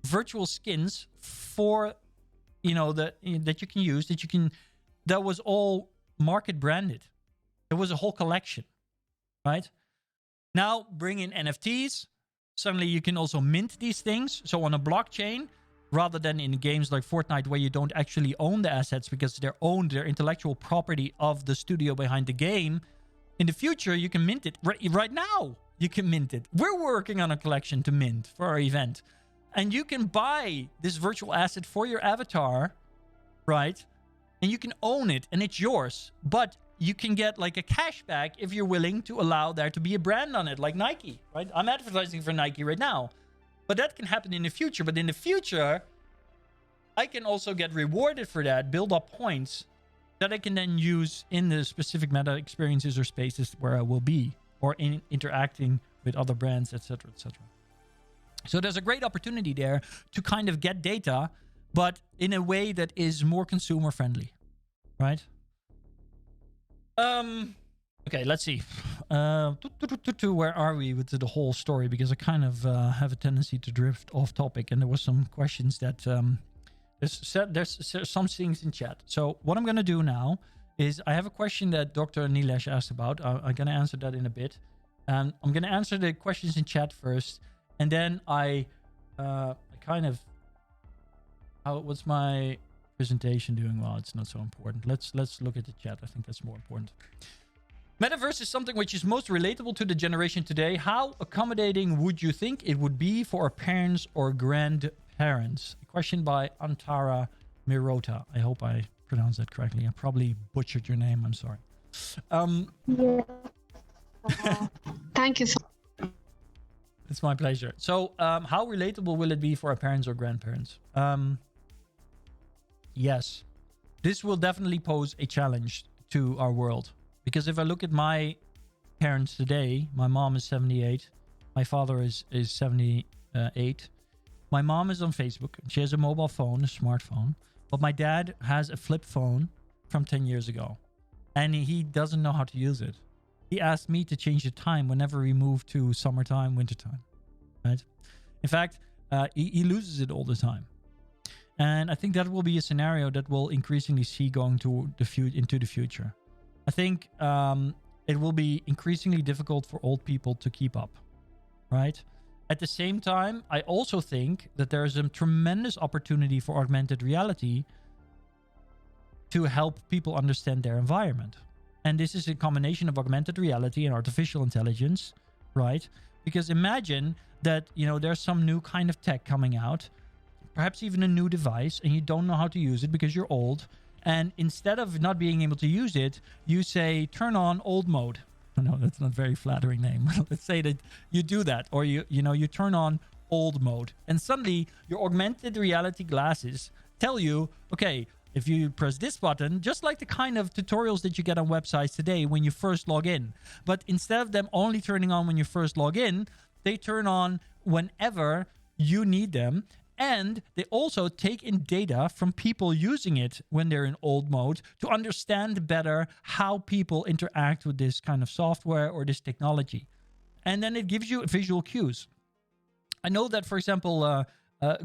virtual skins for... that you can use, that was all Market branded. There was a whole collection, right? Now bring in NFTs. Suddenly you can also mint these things. So on a blockchain, rather than in games like Fortnite where you don't actually own the assets because they're intellectual property of the studio behind the game. In the future, you can mint it. Right now, you can mint it. We're working on a collection to mint for our event. And you can buy this virtual asset for your avatar, right? And you can own it and it's yours. But you can get a cashback if you're willing to allow there to be a brand on it, like Nike, right? I'm advertising for Nike right now. But that can happen in the future. But in the future, I can also get rewarded for that, build up points that I can then use in the specific meta experiences or spaces where I will be, or in interacting with other brands, etc., etc. So there's a great opportunity there to kind of get data, but in a way that is more consumer friendly, right? Okay, let's see. Where are we with the whole story? Because I kind of have a tendency to drift off topic, and there was some questions that there's some things in chat. So what I'm going to do now is I have a question that Dr. Nilesh asked about. I'm going to answer that in a bit. I'm going to answer the questions in chat first. And then what's my presentation doing? Well, it's not so important. Let's look at the chat. I think that's more important. Metaverse is something which is most relatable to the generation today. How accommodating would you think it would be for our parents or grandparents? A question by Antara Mirota. I hope I pronounced that correctly. I probably butchered your name. I'm sorry. Yeah. Thank you so much. It's my pleasure. So, how relatable will it be for our parents or grandparents? Yes. This will definitely pose a challenge to our world. Because if I look at my parents today, my mom is 78. My father is 78. My mom is on Facebook. She has a mobile phone, a smartphone. But my dad has a flip phone from 10 years ago. And he doesn't know how to use it. he asked me to change the time whenever we move to summertime, wintertime, right? In fact, he loses it all the time. And I think that will be a scenario that we'll increasingly see going to into the future. I think it will be increasingly difficult for old people to keep up, right? At the same time, I also think that there is a tremendous opportunity for augmented reality to help people understand their environment. And this is a combination of augmented reality and artificial intelligence, right? Because imagine that, there's some new kind of tech coming out, perhaps even a new device, and you don't know how to use it because you're old. And instead of not being able to use it, you say, turn on old mode. No, that's not a very flattering name. Let's say that you do that, or you turn on old mode, and suddenly your augmented reality glasses tell you, okay, if you press this button, just like the kind of tutorials that you get on websites today when you first log in, but instead of them only turning on when you first log in, they turn on whenever you need them. And they also take in data from people using it when they're in old mode to understand better how people interact with this kind of software or this technology. And then it gives you visual cues. I know that, for example,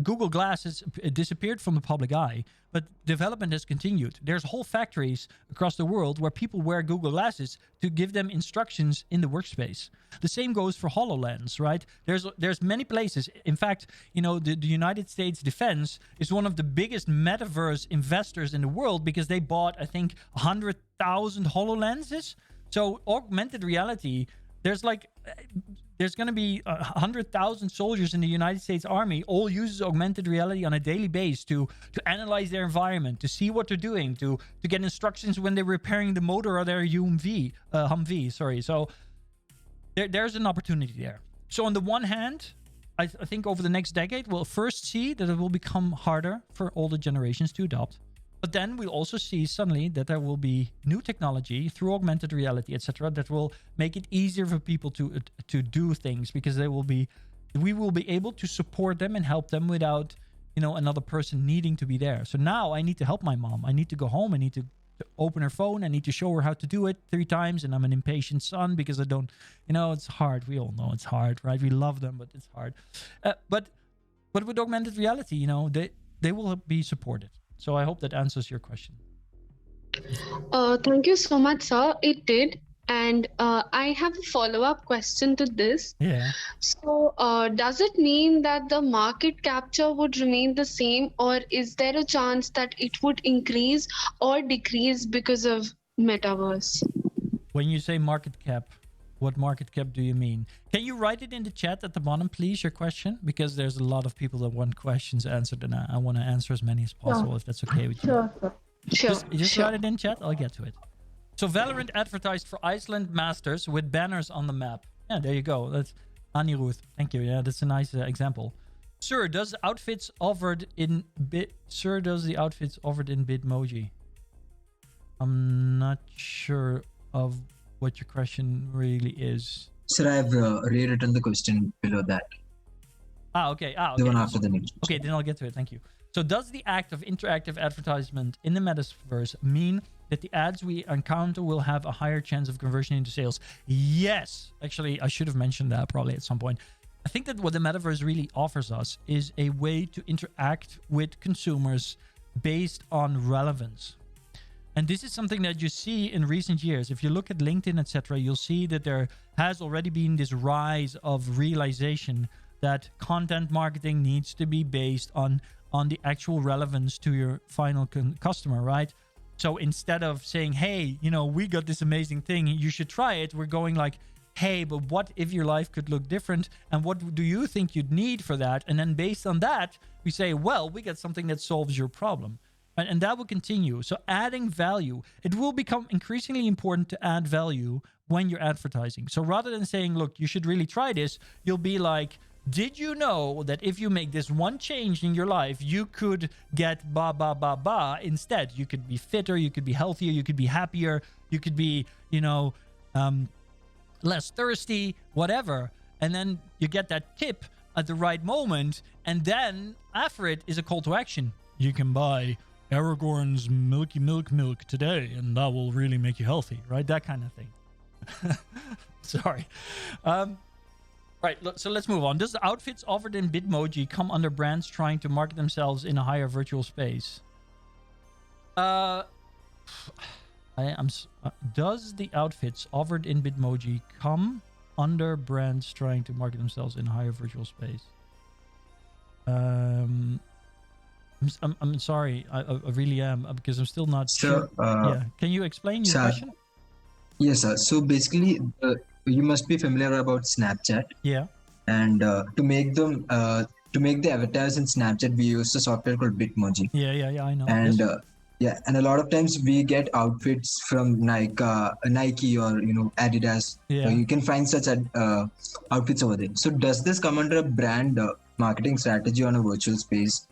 Google Glass has disappeared from the public eye, but development has continued. There's whole factories across the world where people wear Google Glasses to give them instructions in the workspace. The same goes for HoloLens, right? There's many places. In fact, the United States Defense is one of the biggest metaverse investors in the world because they bought, I think, 100,000 HoloLenses. So augmented reality, there's going to be 100,000 soldiers in the United States Army, all uses augmented reality on a daily basis to analyze their environment, to see what they're doing, to get instructions when they're repairing the motor of their Humvee. Sorry. So there's an opportunity there. So on the one hand, I think over the next decade, we'll first see that it will become harder for older generations to adopt. But then we'll also see suddenly that there will be new technology through augmented reality, etc., that will make it easier for people to do things because we will be able to support them and help them without, another person needing to be there. So now I need to help my mom. I need to go home. I need to open her phone. I need to show her how to do it 3 times. And I'm an impatient son because I don't, it's hard. We all know it's hard, right? We love them, but it's hard. But with augmented reality, they will be supported. So I hope that answers your question. Thank you so much, sir. It did. And I have a follow-up question to this. Yeah. So does it mean that the market capture would remain the same, or is there a chance that it would increase or decrease because of metaverse? When you say market cap, what market cap do you mean? Can you write it in the chat at the bottom, please, your question? Because there's a lot of people that want questions answered, and I want to answer as many as possible, if that's okay with you. Sure. Just write it in chat. I'll get to it. So Valorant advertised for Iceland Masters with banners on the map. Yeah, there you go. That's Annie Ruth. Thank you. Yeah, that's a nice example. Sir, does the outfits offered in Bitmoji? I'm not sure of what your question really is. Sir, I've rewritten the question below that. Okay. The one after the next. Okay, then I'll get to it. Thank you. So does the act of interactive advertisement in the metaverse mean that the ads we encounter will have a higher chance of conversion into sales? Yes. Actually, I should have mentioned that probably at some point. I think that what the metaverse really offers us is a way to interact with consumers based on relevance. And this is something that you see in recent years. If you look at LinkedIn, etc., you'll see that there has already been this rise of realization that content marketing needs to be based on the actual relevance to your final customer, right? So instead of saying, hey, we got this amazing thing, you should try it, we're going like, hey, but what if your life could look different? And what do you think you'd need for that? And then based on that, we say, well, we got something that solves your problem. And that will continue. So adding value, it will become increasingly important to add value when you're advertising. So rather than saying, look, you should really try this, you'll be like, did you know that if you make this one change in your life, you could get ba, ba, ba, ba instead? You could be fitter, you could be healthier, you could be happier, you could be, less thirsty, whatever. And then you get that tip at the right moment. And then after it is a call to action. You can buy Aragorn's milk today, and that will really make you healthy, right? That kind of thing. Sorry. Right, so let's move on. Does the outfits offered in Bitmoji come under brands trying to market themselves in a higher virtual space? Does the outfits offered in Bitmoji come under brands trying to market themselves in a higher virtual space? I'm sorry, I really am, because I'm still not sure. Yeah, can you explain your question? Yes, sir. So basically, you must be familiar about Snapchat. Yeah. And to make the avatars in Snapchat, we use a software called Bitmoji. Yeah, I know. And yes. And a lot of times we get outfits from Nike or Adidas. Yeah. You can find such outfits over there. So does this come under a brand marketing strategy on a virtual space?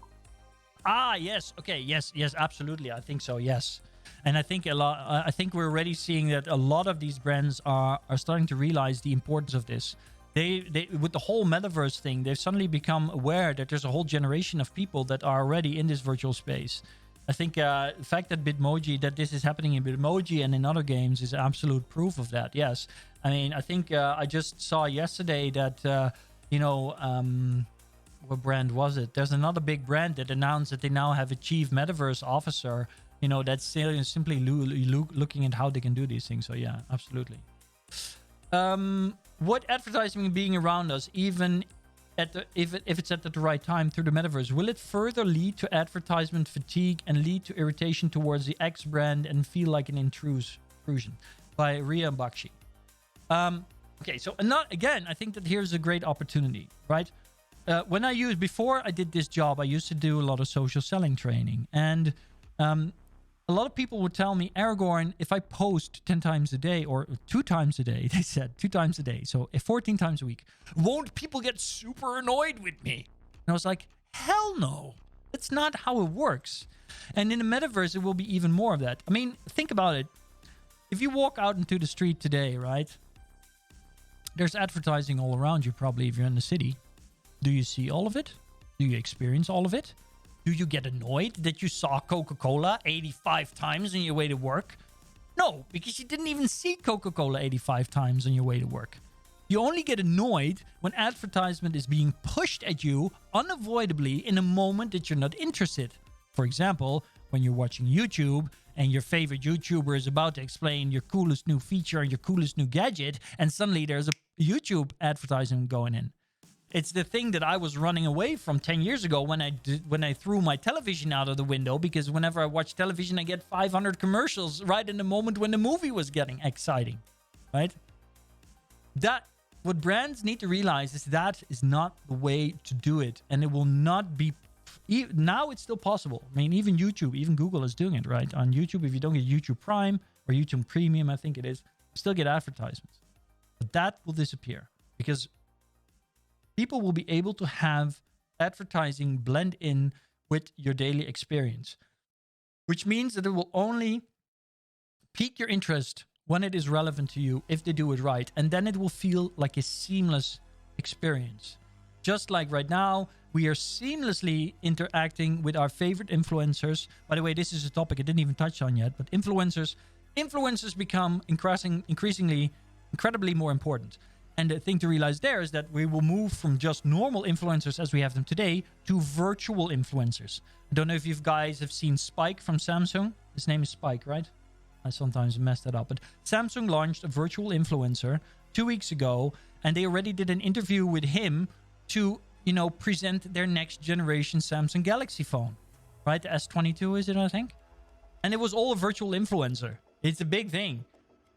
Yes. Okay. Yes, absolutely. I think so. Yes. And I think I think we're already seeing that a lot of these brands are starting to realize the importance of this. They with the whole metaverse thing, they've suddenly become aware that there's a whole generation of people that are already in this virtual space. I think the fact that this is happening in Bitmoji and in other games is absolute proof of that. Yes. I mean, I think I just saw yesterday that, what brand was it? There's another big brand that announced that they now have a chief metaverse officer, that's simply looking at how they can do these things. So yeah, absolutely. What advertising being around us, even if it's at the right time through the metaverse, will it further lead to advertisement fatigue and lead to irritation towards the X brand and feel like an intrusion? By Ria Bakshi. Okay, so I think that here's a great opportunity, right? Before I did this job, I used to do a lot of social selling training, and a lot of people would tell me, Aragorn, if I post 10 times a day or 2 times a day, they said 2 times a day, so 14 times a week, won't people get super annoyed with me? And I was like, hell no. That's not how it works. And in the metaverse, it will be even more of that. I mean, think about it. If you walk out into the street today, right? There's advertising all around you, probably, if you're in the city. Do you see all of it? Do you experience all of it? Do you get annoyed that you saw Coca-Cola 85 times on your way to work? No, because you didn't even see Coca-Cola 85 times on your way to work. You only get annoyed when advertisement is being pushed at you unavoidably in a moment that you're not interested. For example, when you're watching YouTube and your favorite YouTuber is about to explain your coolest new feature and your coolest new gadget, and suddenly there's a YouTube advertisement going in. It's the thing that I was running away from 10 years ago when I threw my television out of the window, because whenever I watch television, I get 500 commercials right in the moment when the movie was getting exciting, right? What brands need to realize is that is not the way to do it, and it will not be. Now it's still possible. I mean, even YouTube, even Google is doing it, right? On YouTube, if you don't get YouTube Prime or YouTube Premium, I think it is, you still get advertisements. But that will disappear because people will be able to have advertising blend in with your daily experience, which means that it will only pique your interest when it is relevant to you if they do it right. And then it will feel like a seamless experience. Just like right now, we are seamlessly interacting with our favorite influencers. By the way, this is a topic I didn't even touch on yet, but influencers become increasingly incredibly more important. And the thing to realize there is that we will move from just normal influencers as we have them today to virtual influencers. I don't know if you guys have seen Spike from Samsung. His name is Spike, right? I sometimes mess that up. But Samsung launched a virtual influencer 2 weeks ago, and they already did an interview with him to, present their next generation Samsung Galaxy phone, right? The S22 is it, I think? And it was all a virtual influencer. It's a big thing.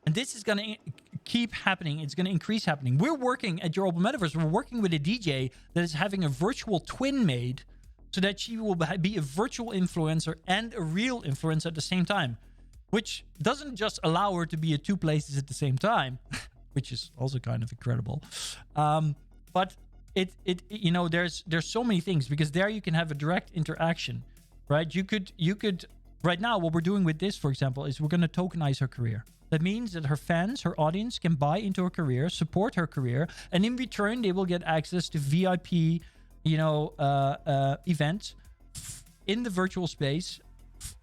And this is going to keep happening. It's going to increase happening. We're working at Your Open Metaverse. We're working with a DJ that is having a virtual twin made so that she will be a virtual influencer and a real influencer at the same time, which doesn't just allow her to be at 2 places at the same time, which is also kind of incredible. But there's so many things, because there you can have a direct interaction, right? You could right now, what we're doing with this, for example, is we're going to tokenize her career. That means that her fans, her audience can buy into her career, support her career, and in return, they will get access to VIP, events in the virtual space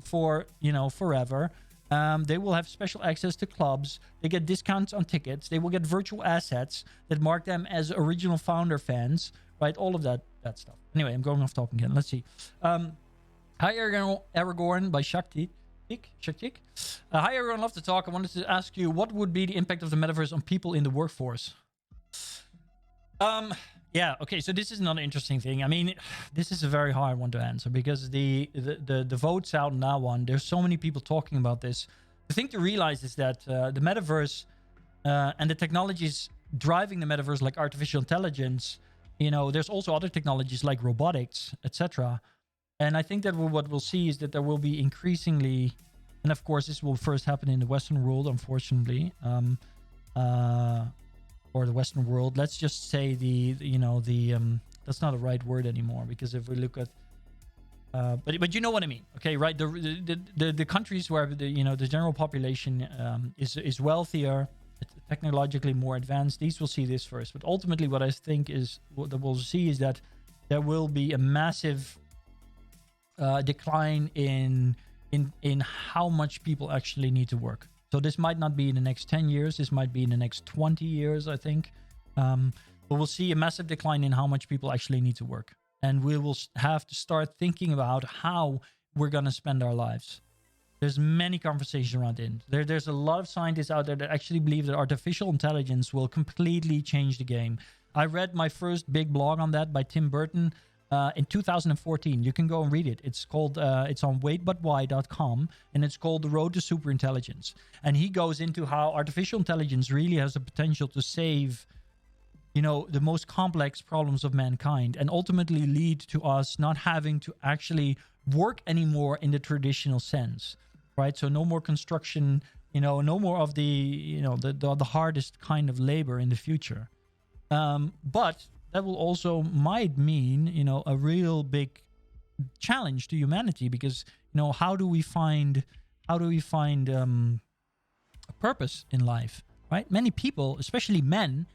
for, forever. They will have special access to clubs. They get discounts on tickets. They will get virtual assets that mark them as original founder fans, right? All of that stuff. Anyway, I'm going off topic again. Let's see. Hi, Aragorn by Shaktik. Hi, everyone. Love to talk. I wanted to ask you, what would be the impact of the metaverse on people in the workforce? Yeah. Okay. So this is another interesting thing. I mean, this is a very hard one to answer because the votes out on that one. There's so many people talking about this. The thing to realize is that the metaverse and the technologies driving the metaverse, like artificial intelligence, there's also other technologies like robotics, etc. And I think that what we'll see is that there will be increasingly, and of course this will first happen in the Western world, unfortunately, or the Western world. Let's just say that's not a right word anymore, because if we look at, but you know what I mean, okay, right? The countries where the general population is wealthier, technologically more advanced, these will see this first. But ultimately, what I think is what we'll see is that there will be a massive decline in how much people actually need to work. So this might not be in the next 10 years. This might be in the next 20 years, I think. But we'll see a massive decline in how much people actually need to work. And we will have to start thinking about how we're going to spend our lives. There's many conversations around it. There's a lot of scientists out there that actually believe that artificial intelligence will completely change the game. I read my first big blog on that by Tim Burton in 2014. You can go and read it. It's called, it's on waitbutwhy.com, and it's called The Road to Superintelligence. And he goes into how artificial intelligence really has the potential to save, the most complex problems of mankind, and ultimately lead to us not having to actually work anymore in the traditional sense, right? So no more construction, no more of the hardest kind of labor in the future. But that will also might mean, a real big challenge to humanity, because, how do we find a purpose in life, right? Many people, especially men,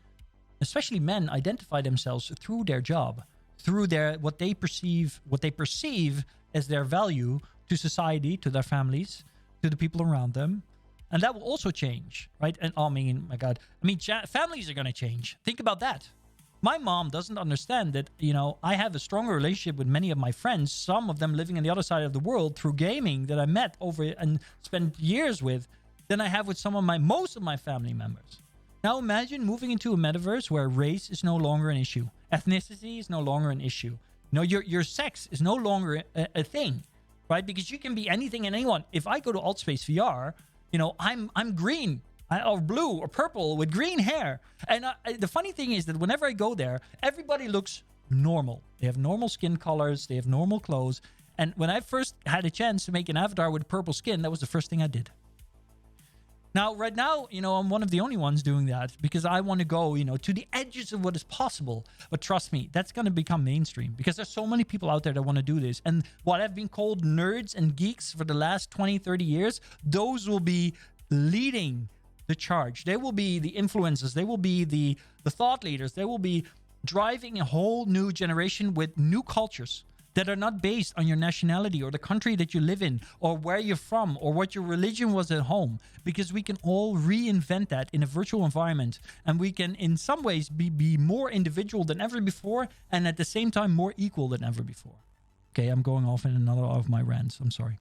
identify themselves through their job, through what they perceive as their value to society, to their families, to the people around them. And that will also change, right? And families are going to change. Think about that. My mom doesn't understand that, I have a stronger relationship with many of my friends, some of them living on the other side of the world through gaming that I met over and spent years with, than I have with most of my family members. Now imagine moving into a metaverse where race is no longer an issue. Ethnicity is no longer an issue. Your sex is no longer a thing, right? Because you can be anything and anyone. If I go to Altspace VR, I'm green, or blue or purple with green hair. And the funny thing is that whenever I go there, everybody looks normal. They have normal skin colors. They have normal clothes. And when I first had a chance to make an avatar with purple skin, that was the first thing I did. Now, right now, I'm one of the only ones doing that because I want to go, to the edges of what is possible. But trust me, that's going to become mainstream because there's so many people out there that want to do this. And what have been called nerds and geeks for the last 20, 30 years, those will be leading the charge. They will be the influencers. They will be the thought leaders. They will be driving a whole new generation with new cultures that are not based on your nationality or the country that you live in or where you're from or what your religion was at home, because we can all reinvent that in a virtual environment, and we can in some ways be more individual than ever before and at the same time more equal than ever before. Okay, I'm going off in another of my rants. I'm sorry.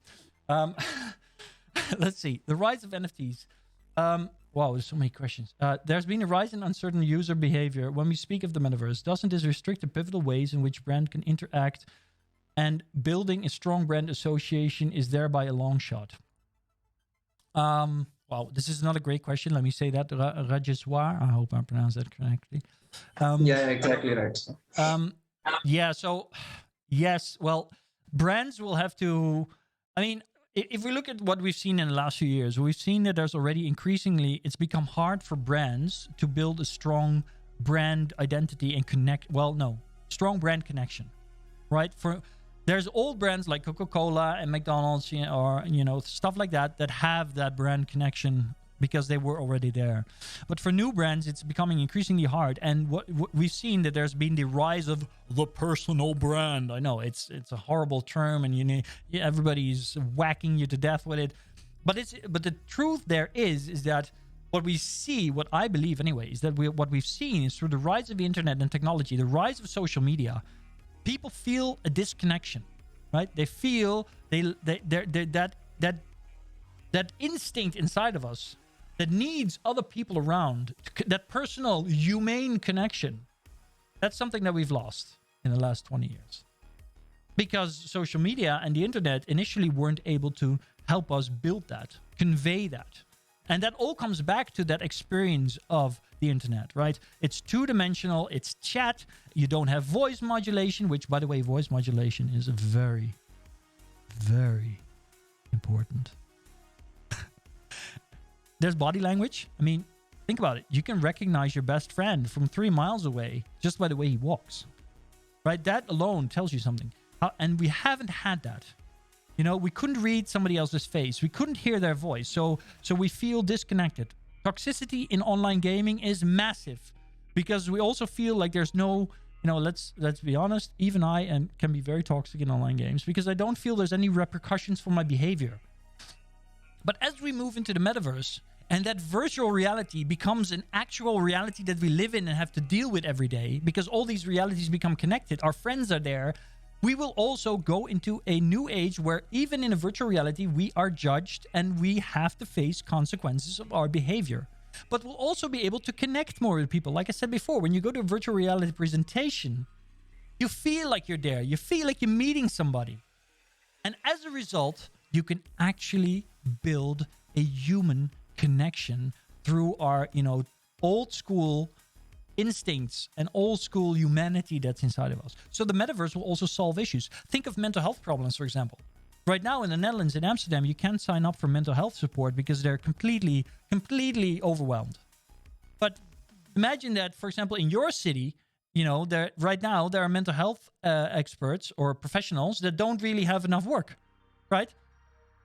Let's see. The rise of NFTs. Wow, there's so many questions. There's been a rise in uncertain user behavior when we speak of the metaverse. Doesn't this restrict the pivotal ways in which brand can interact, and building a strong brand association is thereby a long shot? Wow, this is not a great question. Let me say that. Rajeswar, I hope I pronounced that correctly. Yeah, exactly right. Yeah, so, yes, well, brands will have to, if we look at what we've seen in the last few years, we've seen that there's already increasingly, it's become hard for brands to build a strong brand identity and strong brand connection, right? There's old brands like Coca-Cola and McDonald's, or, stuff like that have that brand connection because they were already there. But for new brands, it's becoming increasingly hard. And what we've seen that there's been the rise of the personal brand. I know it's a horrible term, and everybody's whacking you to death with it. But the truth there is that what we see, what I believe anyway, is that what we've seen is through the rise of the internet and technology, the rise of social media, people feel a disconnection, right? They feel that instinct inside of us that needs other people around, that personal, humane connection. That's something that we've lost in the last 20 years. Because social media and the internet initially weren't able to help us build that, convey that. And that all comes back to that experience of the internet, right? It's two-dimensional, it's chat, you don't have voice modulation, which, by the way, voice modulation is a very, very important. There's body language. I mean, think about it. You can recognize your best friend from 3 miles away just by the way he walks, right? That alone tells you something. And we haven't had that. You know, we couldn't read somebody else's face. We couldn't hear their voice. So we feel disconnected. Toxicity in online gaming is massive because we also feel like there's no, you know, let's be honest, even I can be very toxic in online games because I don't feel there's any repercussions for my behavior. But as we move into the metaverse and that virtual reality becomes an actual reality that we live in and have to deal with every day because all these realities become connected, our friends are there, we will also go into a new age where even in a virtual reality, we are judged and we have to face consequences of our behavior. But we'll also be able to connect more with people. Like I said before, when you go to a virtual reality presentation, you feel like you're there. You feel like you're meeting somebody. And as a result, you can actually build a human connection through our, you know, old school instincts and old school humanity that's inside of us. So the metaverse will also solve issues. Think of mental health problems, for example. Right now in the Netherlands, in Amsterdam, you can't sign up for mental health support because they're completely overwhelmed. But imagine that, for example, in your city, you know, right now there are mental health experts or professionals that don't really have enough work, right?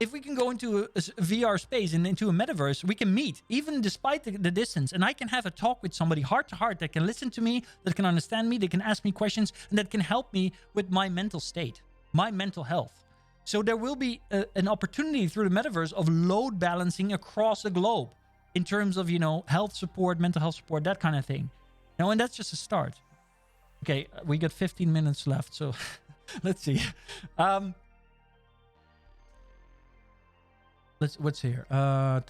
If we can go into a VR space and into a metaverse, we can meet, even despite the distance. And I can have a talk with somebody heart to heart that can listen to me, that can understand me, that can ask me questions, and that can help me with my mental state, my mental health. So there will be an opportunity through the metaverse of load balancing across the globe in terms of, you know, health support, mental health support, that kind of thing. You know, and that's just a start. Okay, we got 15 minutes left, so let's see. What's here? So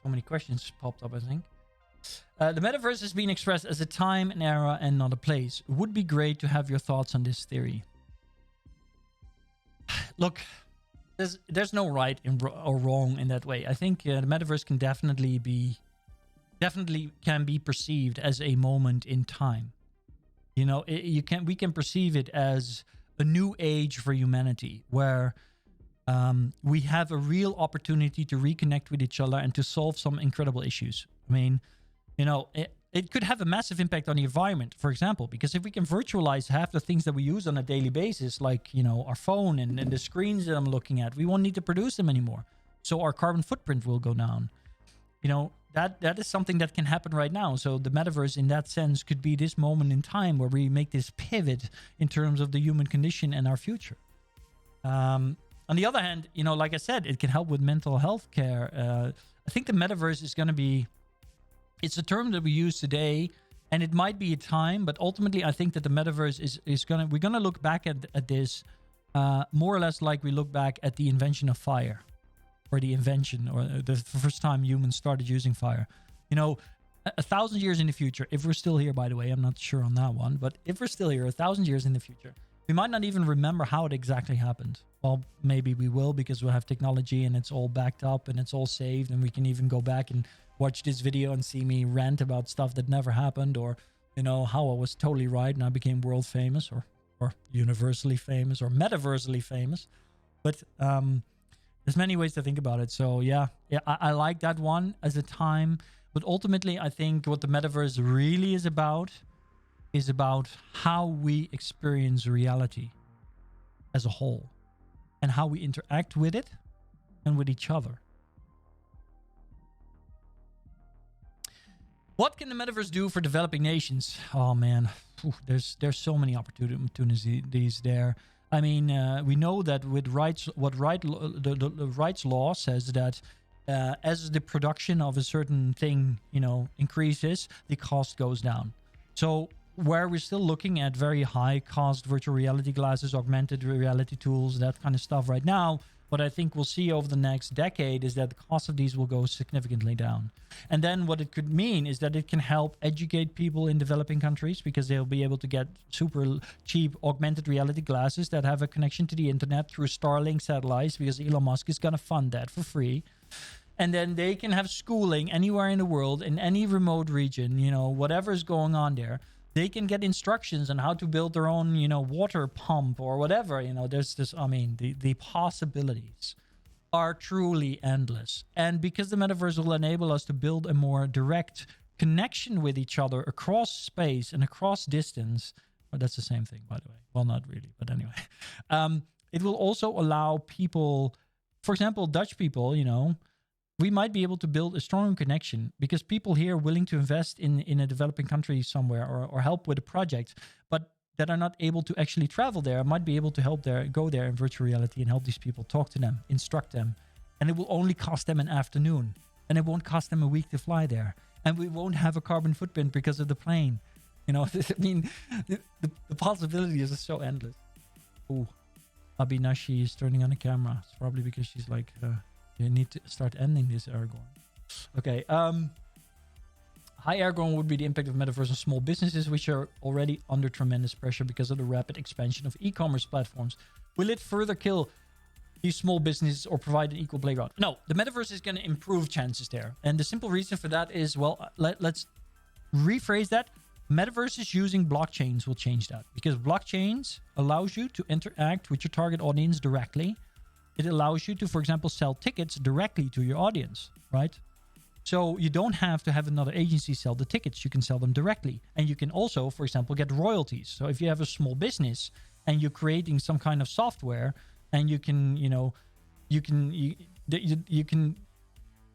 many questions popped up, I think. The metaverse is being expressed as a time, an era, and not a place. It would be great to have your thoughts on this theory. Look, there's no right or wrong in that way. I think the metaverse can definitely can be perceived as a moment in time. You know, we can perceive it as a new age for humanity, where we have a real opportunity to reconnect with each other and to solve some incredible issues. I mean, you know, it could have a massive impact on the environment, for example, because if we can virtualize half the things that we use on a daily basis, like, you know, our phone and the screens that I'm looking at, we won't need to produce them anymore. So our carbon footprint will go down. You know, that is something that can happen right now. So the metaverse, in that sense, could be this moment in time where we make this pivot in terms of the human condition and our future. On the other hand, you know, like I said, it can help with mental health care. I think the metaverse is going to be, it's a term that we use today, and it might be a time, but ultimately I think that the metaverse we're going to look back at this more or less like we look back at the invention of fire, or the first time humans started using fire. You know, 1,000 years in the future, if we're still here, by the way, I'm not sure on that one, but if we're still here 1,000 years in the future, we might not even remember how it exactly happened. Well, maybe we will, because we'll have technology and it's all backed up and it's all saved, and we can even go back and watch this video and see me rant about stuff that never happened, or, you know, how I was totally right and I became world famous, or universally famous, or metaversally famous. But there's many ways to think about it. So yeah, I like that one as a time. But ultimately, I think what the metaverse really is about how we experience reality as a whole, and how we interact with it and with each other. What can the metaverse do for developing nations? Oh man, there's so many opportunities there. I mean, we know that with rights, the rights law says that as the production of a certain thing, increases, the cost goes down. So where we're still looking at very high cost virtual reality glasses, augmented reality tools, that kind of stuff right now, what I think we'll see over the next decade is that the cost of these will go significantly down. And then what it could mean is that it can help educate people in developing countries, because they'll be able to get super cheap augmented reality glasses that have a connection to the internet through Starlink satellites, because Elon Musk is going to fund that for free. And then they can have schooling anywhere in the world, in any remote region, whatever is going on there. They can get instructions on how to build their own, water pump or whatever. There's this, the possibilities are truly endless. And because the metaverse will enable us to build a more direct connection with each other across space and across distance, well, that's the same thing, by the way. Well, not really, but anyway. It will also allow people, for example, Dutch people, we might be able to build a stronger connection, because people here willing to invest in a developing country somewhere or help with a project, but that are not able to actually travel there, might be able to go there in virtual reality and help these people, talk to them, instruct them. And it will only cost them an afternoon, and it won't cost them a week to fly there. And we won't have a carbon footprint because of the plane. The possibilities are so endless. Oh, Abinashi is turning on the camera. It's probably because she's like... you need to start ending this, Aragorn. Okay. High Aragorn would be the impact of metaverse on small businesses, which are already under tremendous pressure because of the rapid expansion of e-commerce platforms. Will it further kill these small businesses or provide an equal playground? No, the metaverse is going to improve chances there. And the simple reason for that is, well, let's rephrase that. Metaverses using blockchains will change that, because blockchains allows you to interact with your target audience directly. It allows you to, for example, sell tickets directly to your audience, right? So you don't have to have another agency sell the tickets. You can sell them directly. And you can also, for example, get royalties. So if you have a small business and you're creating some kind of software, and you can,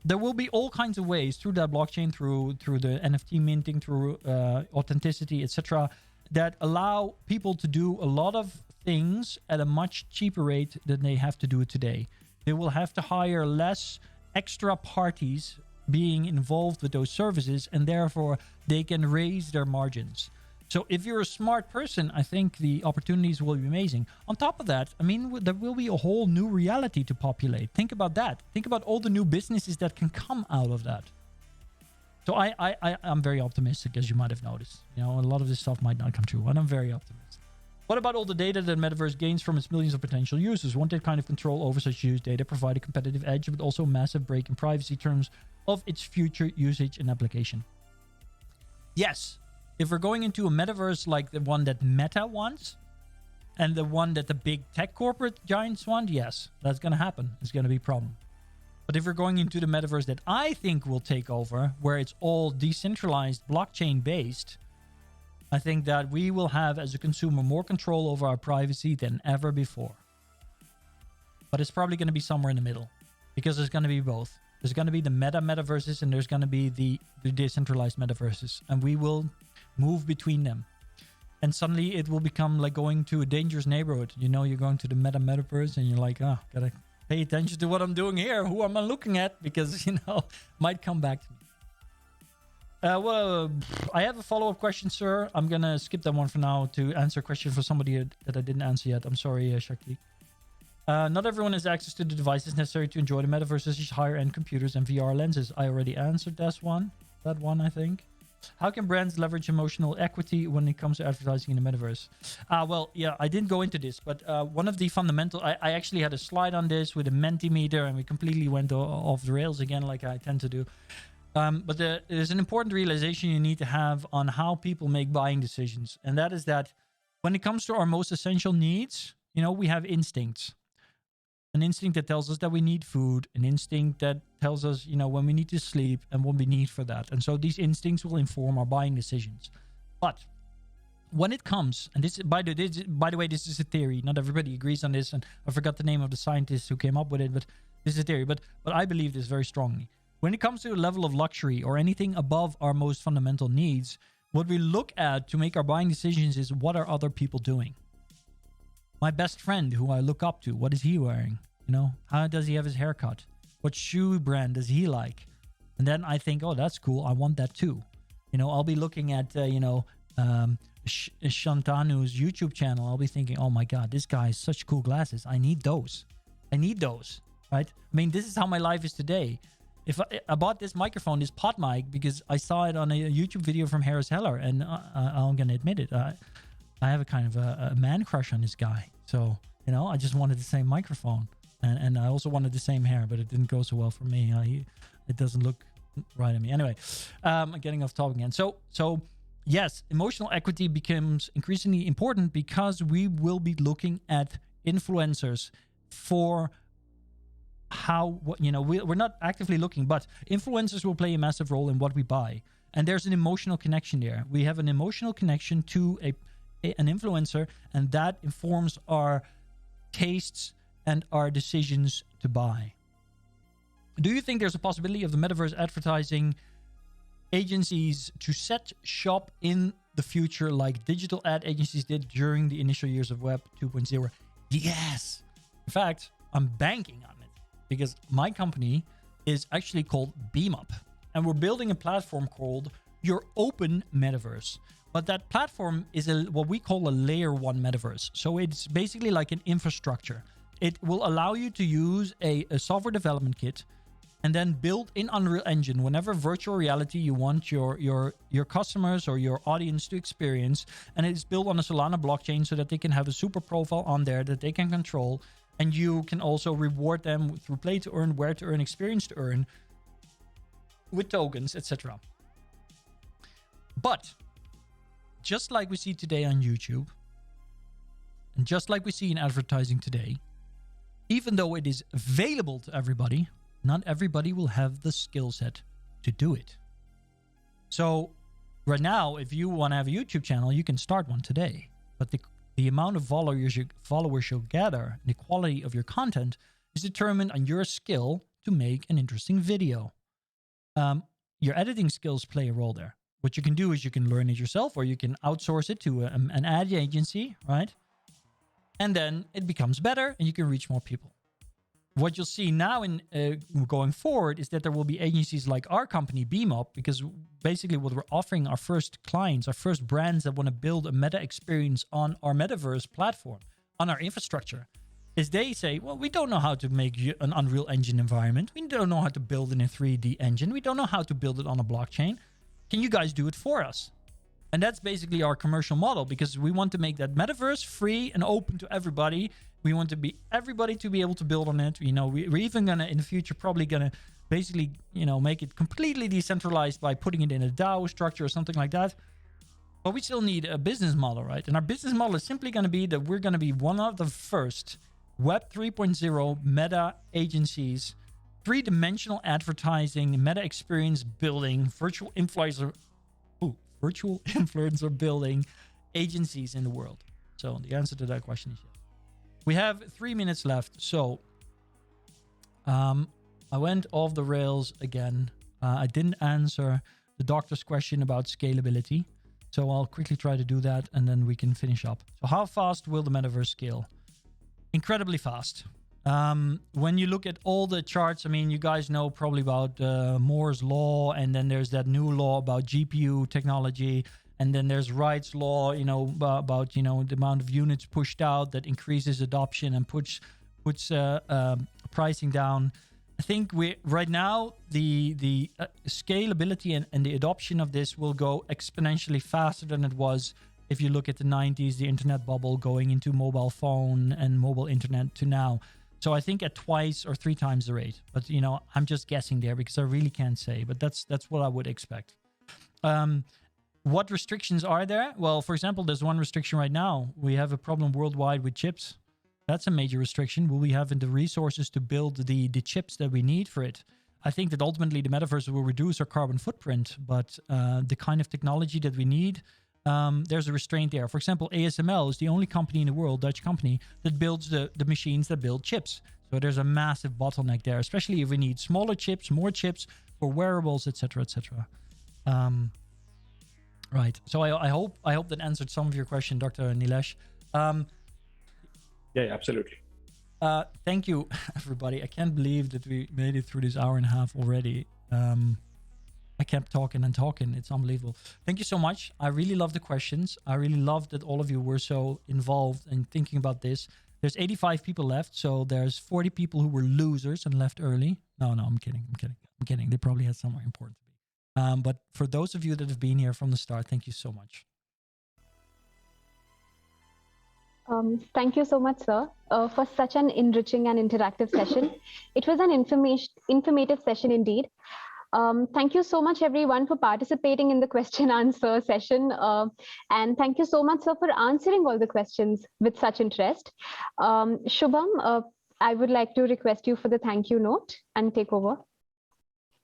there will be all kinds of ways through that blockchain, through the NFT minting, through authenticity, etc., that allow people to do a lot of things at a much cheaper rate than they have to do it today. They will have to hire less extra parties being involved with those services, and therefore they can raise their margins. So if you're a smart person, I think the opportunities will be amazing. On top of that, there will be a whole new reality to populate. Think about that. Think about all the new businesses that can come out of that. So I'm very optimistic, as you might have noticed. A lot of this stuff might not come true, and I'm very optimistic. What about all the data that Metaverse gains from its millions of potential users? Won't that kind of control over such use data provide a competitive edge, but also a massive break in privacy terms of its future usage and application? Yes. If we're going into a metaverse like the one that Meta wants, and the one that the big tech corporate giants want, yes, that's going to happen. It's going to be a problem. But if we're going into the metaverse that I think will take over, where it's all decentralized, blockchain based, I think that we will have, as a consumer, more control over our privacy than ever before. But it's probably going to be somewhere in the middle, because there's going to be both. There's going to be the metaverses, and there's going to be the decentralized metaverses, and we will move between them. And suddenly it will become like going to a dangerous neighborhood. You're going to the metaverse, and you're like, gotta pay attention to what I'm doing here. Who am I looking at? Because, might come back to me. I have a follow-up question, sir. I'm going to skip that one for now to answer a question for somebody that I didn't answer yet. I'm sorry, Shakti. Not everyone has access to the devices necessary to enjoy the metaverse, such as higher-end computers and VR lenses. I already answered that one, I think. How can brands leverage emotional equity when it comes to advertising in the metaverse? I didn't go into this, but one of the fundamental... I actually had a slide on this with a Mentimeter, and we completely went off the rails again, like I tend to do. But there's an important realization you need to have on how people make buying decisions. And that is that when it comes to our most essential needs, we have instincts. An instinct that tells us that we need food, an instinct that tells us, when we need to sleep and what we need for that. And so these instincts will inform our buying decisions. But when it comes, and this, by the way, this is a theory. Not everybody agrees on this, and I forgot the name of the scientist who came up with it, but this is a theory. But I believe this very strongly. When it comes to a level of luxury or anything above our most fundamental needs, what we look at to make our buying decisions is, what are other people doing? My best friend who I look up to, what is he wearing? You know, how does he have his haircut? What shoe brand does he like? And then I think, oh, that's cool. I want that too. You know, I'll be looking at, Shantanu's YouTube channel. I'll be thinking, oh my God, this guy has such cool glasses. I need those. Right? I mean, this is how my life is today. If I bought this microphone, this pod mic, because I saw it on a YouTube video from Harris Heller, and I'm going to admit it. I have a kind of a man crush on this guy. So, you know, I just wanted the same microphone. And I also wanted the same hair, but it didn't go so well for me. It doesn't look right on me. Anyway, I'm getting off topic again. So yes, emotional equity becomes increasingly important because we will be looking at influencers for we're not actively looking, but influencers will play a massive role in what we buy. And there's an emotional connection there. We have an emotional connection to an influencer, and that informs our tastes and our decisions to buy. Do you think there's a possibility of the metaverse advertising agencies to set shop in the future like digital ad agencies did during the initial years of Web 2.0? Yes. In fact, I'm banking on it because my company is actually called BeamUp, and we're building a platform called Your Open Metaverse. But that platform is what we call a layer 1 metaverse. So it's basically like an infrastructure. It will allow you to use a software development kit and then build in Unreal Engine whenever virtual reality you want your customers or your audience to experience. And it's built on a Solana blockchain so that they can have a super profile on there that they can control. And you can also reward them through play to earn, where to earn, experience to earn, with tokens, etc. But just like we see today on YouTube, and just like we see in advertising today, even though it is available to everybody, not everybody will have the skill set to do it. So right now, if you want to have a YouTube channel, you can start one today. But the amount of followers you'll gather, and the quality of your content is determined on your skill to make an interesting video. Your editing skills play a role there. What you can do is you can learn it yourself, or you can outsource it to an ad agency, right? And then it becomes better and you can reach more people. What you'll see now in going forward is that there will be agencies like our company, BeamUp, because basically what we're offering our first clients, our first brands that want to build a meta experience on our metaverse platform, on our infrastructure, is they say, well, we don't know how to make an Unreal Engine environment. We don't know how to build it in a 3D engine. We don't know how to build it on a blockchain. Can you guys do it for us? And that's basically our commercial model, because we want to make that metaverse free and open to everybody. We want everybody to be able to build on it. You know, we're even gonna in the future probably gonna basically, you know, make it completely decentralized by putting it in a DAO structure or something like that. But we still need a business model, right? And our business model is simply going to be that we're going to be one of the first Web 3.0 meta agencies, three-dimensional advertising, meta experience building, virtual influencer building agencies in the world. So the answer to that question is yes. We have 3 minutes left. So I went off the rails again. I didn't answer the doctor's question about scalability. So I'll quickly try to do that and then we can finish up. So how fast will the metaverse scale? Incredibly fast. When you look at all the charts, I mean, you guys know probably about Moore's law, and then there's that new law about GPU technology, and then there's Wright's law, you know, about you know, the amount of units pushed out that increases adoption and puts pricing down. I think right now the scalability and the adoption of this will go exponentially faster than it was if you look at the 90s, the internet bubble going into mobile phone and mobile internet to now. So I think at 2 or 3 times the rate. But you know, I'm just guessing there because I really can't say. But that's what I would expect. What restrictions are there? Well, for example, there's one restriction right now. We have a problem worldwide with chips. That's a major restriction. Will we have the resources to build the chips that we need for it? I think that ultimately the metaverse will reduce our carbon footprint, but the kind of technology that we need, there's a restraint there. For example, ASML is the only company in the world, Dutch company, that builds the machines that build chips. So there's a massive bottleneck there, especially if we need smaller chips, more chips for wearables, etc., etc. Right. So I hope that answered some of your question, Dr. Nilesh. Yeah, absolutely. Thank you, everybody. I can't believe that we made it through this hour and a half already. I kept talking and talking. It's unbelievable. Thank you so much. I really love the questions. I really love that all of you were so involved in thinking about this. There's 85 people left, so there's 40 people who were losers and left early. No, I'm kidding. They probably had somewhere important to be. But for those of you that have been here from the start, thank you so much. Thank you so much, sir, for such an enriching and interactive session. It was an informative session indeed. Thank you so much, everyone, for participating in the question answer session. And thank you so much, sir, for answering all the questions with such interest. Shubham, I would like to request you for the thank you note and take over.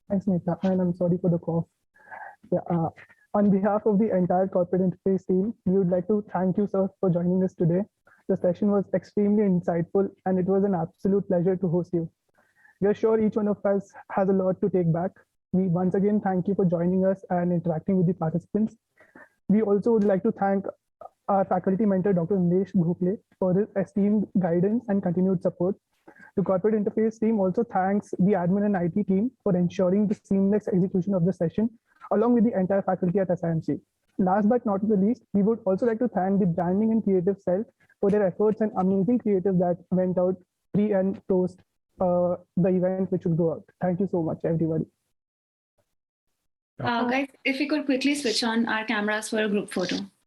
Thanks, Nita, and I'm sorry for the cough. Yeah, on behalf of the entire corporate interface team, we would like to thank you, sir, for joining us today. The session was extremely insightful, and it was an absolute pleasure to host you. We are sure each one of us has a lot to take back. We once again thank you for joining us and interacting with the participants. We also would like to thank our faculty mentor, Dr. Nilesh Bhokle, for his esteemed guidance and continued support. The corporate interface team also thanks the admin and IT team for ensuring the seamless execution of the session, along with the entire faculty at SIMC. Last but not the least, we would also like to thank the branding and creative cell for their efforts and amazing creative that went out pre and post the event which will go out. Thank you so much, everybody. Guys, if we could quickly switch on our cameras for a group photo.